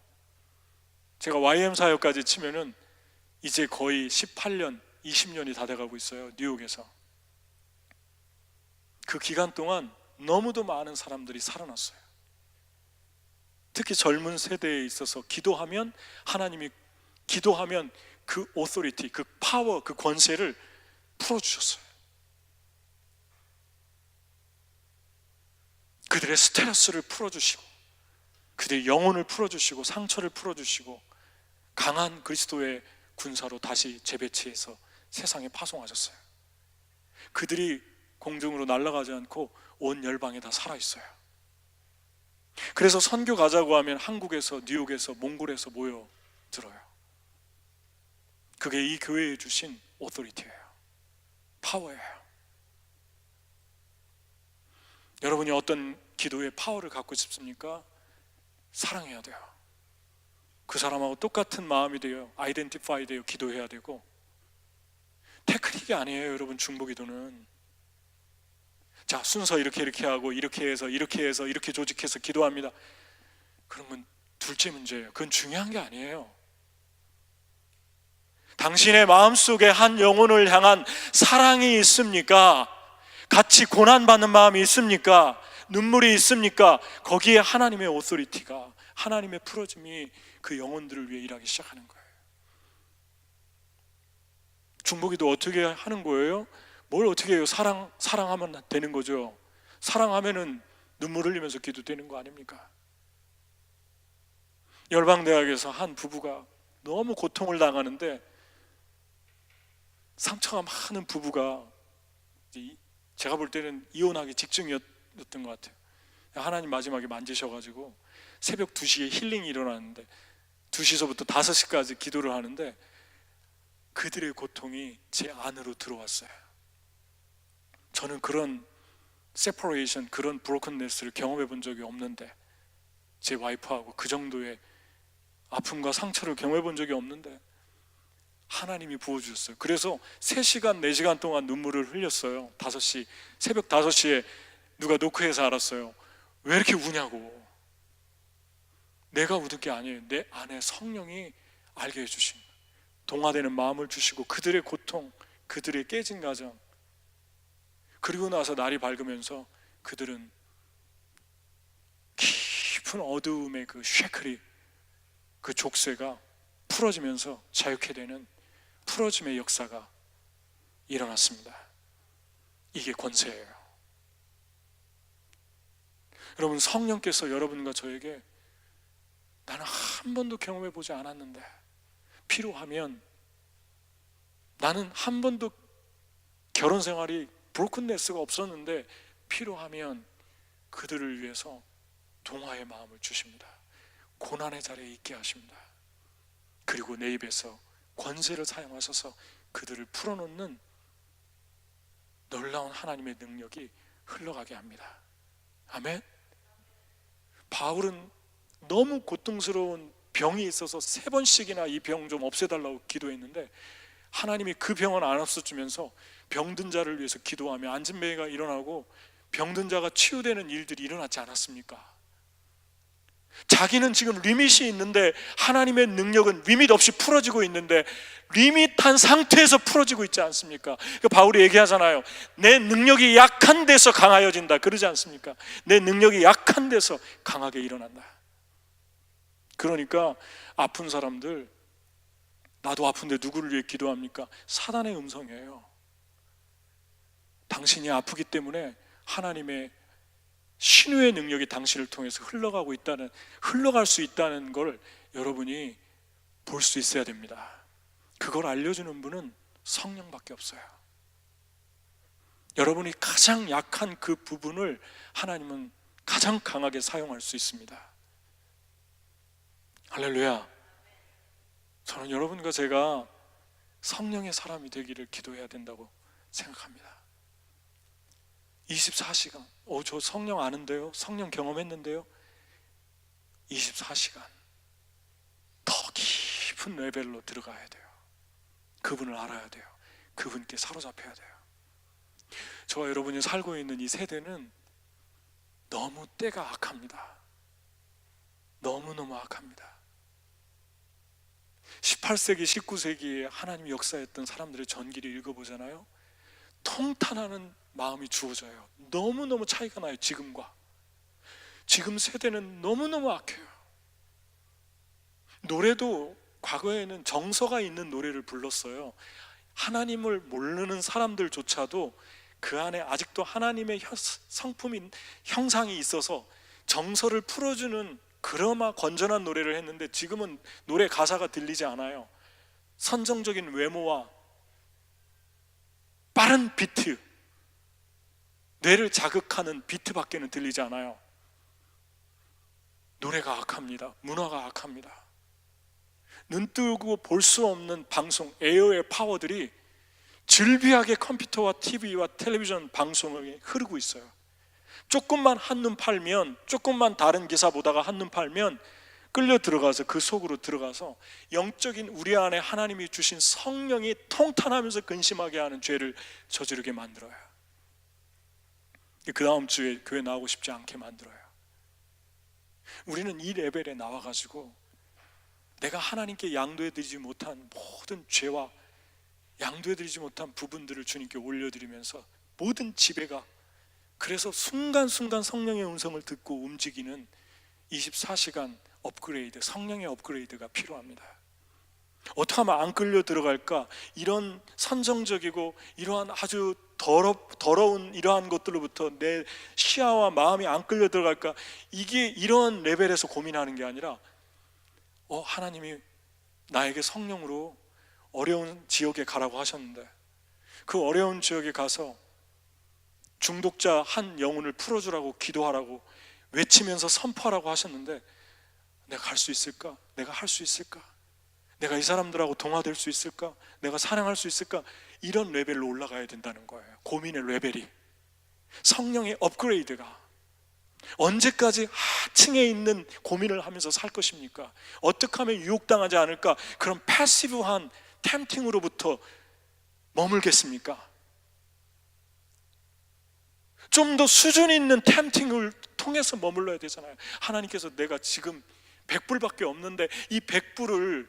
제가 YM 사역까지 치면은 이제 거의 18년, 20년이 다 돼가고 있어요. 뉴욕에서. 그 기간 동안 너무도 많은 사람들이 살아났어요. 특히 젊은 세대에 있어서 기도하면, 하나님이 기도하면 그 오소리티, 그 파워, 그 권세를 풀어주셨어요. 그들의 스트레스를 풀어주시고, 그들의 영혼을 풀어주시고, 상처를 풀어주시고, 강한 그리스도의 군사로 다시 재배치해서 세상에 파송하셨어요. 그들이 공중으로 날아가지 않고 온 열방에 다 살아있어요. 그래서 선교 가자고 하면 한국에서, 뉴욕에서, 몽골에서 모여들어요. 그게 이 교회에 주신 오토리티예요. 파워예요. 여러분이 어떤 기도의 파워를 갖고 싶습니까? 사랑해야 돼요. 그 사람하고 똑같은 마음이 돼요. 아이덴티파이 돼요. 기도해야 되고. 테크닉이 아니에요, 여러분. 중보기도는 자, 순서 이렇게 하고 이렇게 해서 이렇게 조직해서 기도합니다. 그런 건 둘째 문제예요. 그건 중요한 게 아니에요. 당신의 마음속에 한 영혼을 향한 사랑이 있습니까? 같이 고난받는 마음이 있습니까? 눈물이 있습니까? 거기에 하나님의 오소리티가, 하나님의 풀어짐이 그 영혼들을 위해 일하기 시작하는 거예요. 중보기도 어떻게 하는 거예요? 뭘 어떻게 해요? 사랑하면 되는 거죠. 사랑하면은 눈물 흘리면서 기도되는 거 아닙니까? 열방대학에서 한 부부가 너무 고통을 당하는데, 상처가 많은 부부가, 제가 볼 때는 이혼하기 직전이었던 것 같아요. 하나님 마지막에 만지셔가지고 새벽 2시에 힐링이 일어나는데 2시서부터 5시까지 기도를 하는데 그들의 고통이 제 안으로 들어왔어요. 저는 그런 세퍼레이션, 그런 브로큰네스를 경험해 본 적이 없는데, 제 와이프하고 그 정도의 아픔과 상처를 경험해 본 적이 없는데 하나님이 부어주셨어요. 그래서 3시간, 4시간 동안 눈물을 흘렸어요. 새벽 5시에 누가 노크해서 알았어요. 왜 이렇게 우냐고. 내가 우는 게 아니에요. 내 안에 성령이 알게 해주신, 동화되는 마음을 주시고 그들의 고통, 그들의 깨진 가정, 그리고 나서 날이 밝으면서 그들은 깊은 어두움의 그 쉐클이, 그 족쇄가 풀어지면서 자유케 되는 풀어짐의 역사가 일어났습니다. 이게 권세예요. 여러분, 성령께서 여러분과 저에게 나는 한 번도 경험해 보지 않았는데 필요하면, 나는 한 번도 결혼 생활이 브로큰네스가 없었는데 필요하면 그들을 위해서 동화의 마음을 주십니다. 고난의 자리에 있게 하십니다. 그리고 내 입에서 권세를 사용하셔서 그들을 풀어놓는 놀라운 하나님의 능력이 흘러가게 합니다. 아멘. 바울은 너무 고통스러운 병이 있어서 3번씩이나 이 병 좀 없애달라고 기도했는데 하나님이 그 병은 안 없어주면서 병든 자를 위해서 기도하며 안진뱅이가 일어나고 병든 자가 치유되는 일들이 일어나지 않았습니까? 자기는 지금 리밋이 있는데 하나님의 능력은 리밋 없이 풀어지고 있는데 리밋한 상태에서 풀어지고 있지 않습니까? 그러니까 바울이 얘기하잖아요. 내 능력이 약한 데서 강하여진다, 그러지 않습니까? 내 능력이 약한 데서 강하게 일어난다. 그러니까 아픈 사람들, 나도 아픈데 누구를 위해 기도합니까? 사단의 음성이에요. 당신이 아프기 때문에 하나님의 신유의 능력이 당신을 통해서 흘러갈 수 있다는 걸 여러분이 볼 수 있어야 됩니다. 그걸 알려주는 분은 성령밖에 없어요. 여러분이 가장 약한 그 부분을 하나님은 가장 강하게 사용할 수 있습니다. 할렐루야. 저는 여러분과 제가 성령의 사람이 되기를 기도해야 된다고 생각합니다. 24시간, 저 성령 아는데요, 성령 경험했는데요, 24시간 더 깊은 레벨로 들어가야 돼요. 그분을 알아야 돼요. 그분께 사로잡혀야 돼요. 저와 여러분이 살고 있는 이 세대는 너무 때가 악합니다. 너무너무 악합니다. 18세기, 19세기에 하나님이 역사했던 사람들의 전기를 읽어보잖아요. 통탄하는 마음이 주어져요. 너무너무 차이가 나요. 지금과. 지금 세대는 너무너무 악해요. 노래도 과거에는 정서가 있는 노래를 불렀어요. 하나님을 모르는 사람들조차도 그 안에 아직도 하나님의 성품인 형상이 있어서 정서를 풀어주는 그나마 건전한 노래를 했는데 지금은 노래 가사가 들리지 않아요. 선정적인 외모와 빠른 비트, 뇌를 자극하는 비트밖에는 들리지 않아요. 노래가 악합니다. 문화가 악합니다. 눈 뜨고 볼 수 없는 방송, 에어의 파워들이 즐비하게 컴퓨터와 TV와 텔레비전 방송에 흐르고 있어요. 조금만 한눈 팔면, 조금만 다른 기사 보다가 한눈 팔면 끌려 들어가서 그 속으로 들어가서 영적인 우리 안에 하나님이 주신 성령이 통탄하면서 근심하게 하는 죄를 저지르게 만들어요. 그 다음 주에 교회 나오고 싶지 않게 만들어요. 우리는 이 레벨에 나와가지고 내가 하나님께 양도해드리지 못한 모든 죄와 양도해드리지 못한 부분들을 주님께 올려드리면서 모든 지배가, 그래서 순간순간 성령의 음성을 듣고 움직이는 24시간 업그레이드, 성령의 업그레이드가 필요합니다. 어떻게 하면 안 끌려 들어갈까? 이런 선정적이고 이러한 아주 더러운 이러한 것들로부터 내 시야와 마음이 안 끌려 들어갈까? 이게 이런 레벨에서 고민하는 게 아니라 하나님이 나에게 성령으로 어려운 지역에 가라고 하셨는데 그 어려운 지역에 가서 중독자 한 영혼을 풀어주라고 기도하라고 외치면서 선포하라고 하셨는데 내가 갈 수 있을까? 내가 할 수 있을까? 내가 이 사람들하고 동화될 수 있을까? 내가 사랑할 수 있을까? 이런 레벨로 올라가야 된다는 거예요. 고민의 레벨이. 성령의 업그레이드가 언제까지 하층에 있는 고민을 하면서 살 것입니까? 어떻게 하면 유혹당하지 않을까? 그런 패시브한 템팅으로부터 머물겠습니까? 좀 더 수준 있는 템팅을 통해서 머물러야 되잖아요. 하나님께서 내가 지금 100불밖에 없는데 이 100불을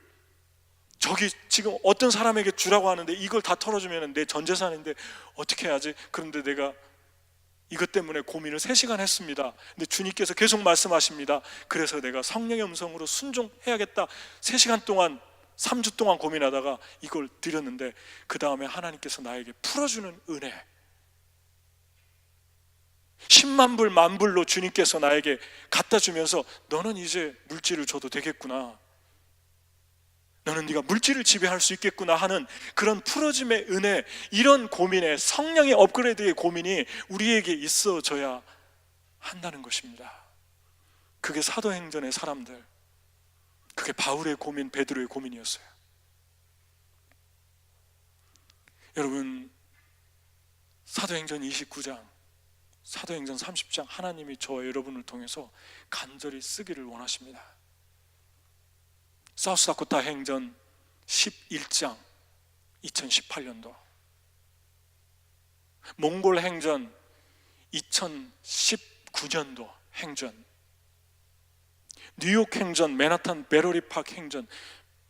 저기 지금 어떤 사람에게 주라고 하는데 이걸 다 털어주면 내 전 재산인데 어떻게 해야지? 그런데 내가 이것 때문에 고민을 3시간 했습니다. 근데 주님께서 계속 말씀하십니다. 그래서 내가 성령의 음성으로 순종해야겠다. 3시간 동안 3주 동안 고민하다가 이걸 드렸는데 그 다음에 하나님께서 나에게 풀어주는 은혜, 10만 불, 만 불로 주님께서 나에게 갖다 주면서 너는 이제 물질을 줘도 되겠구나, 너는 네가 물질을 지배할 수 있겠구나 하는 그런 풀어짐의 은혜, 이런 고민에 성령의 업그레이드의 고민이 우리에게 있어져야 한다는 것입니다. 그게 사도행전의 사람들, 그게 바울의 고민, 베드로의 고민이었어요. 여러분, 사도행전 29장, 사도행전 30장 하나님이 저와 여러분을 통해서 간절히 쓰기를 원하십니다. 사우스다코타 행전 11장 2018년도, 몽골 행전 2019년도 행전, 뉴욕 행전, 맨하탄 베러리 파크 행전.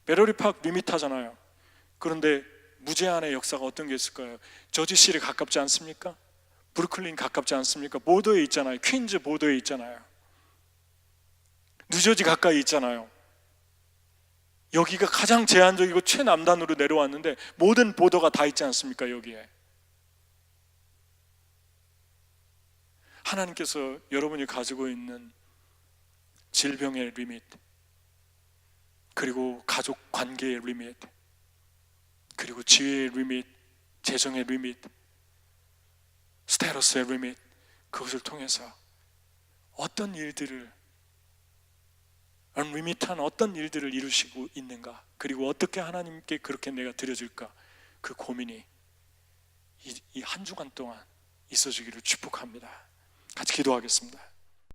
베러리 파크 리미타잖아요. 그런데 무제한의 역사가 어떤 게 있을까요? 저지시에 가깝지 않습니까? 브루클린 가깝지 않습니까? 보도에 있잖아요. 퀸즈 보도에 있잖아요. 뉴저지 가까이 있잖아요. 여기가 가장 제한적이고 최남단으로 내려왔는데 모든 보도가 다 있지 않습니까? 여기에 하나님께서 여러분이 가지고 있는 질병의 리밋, 그리고 가족 관계의 리밋, 그리고 지혜의 리밋, 재정의 리밋, 스테러스의 리밋, 그것을 통해서 어떤 일들을, unlimited한 어떤 일들을 이루시고 있는가, 그리고 어떻게 하나님께 그렇게 내가 드려줄까, 그 고민이 이 한 주간 동안 있어지기를 축복합니다. 같이 기도하겠습니다.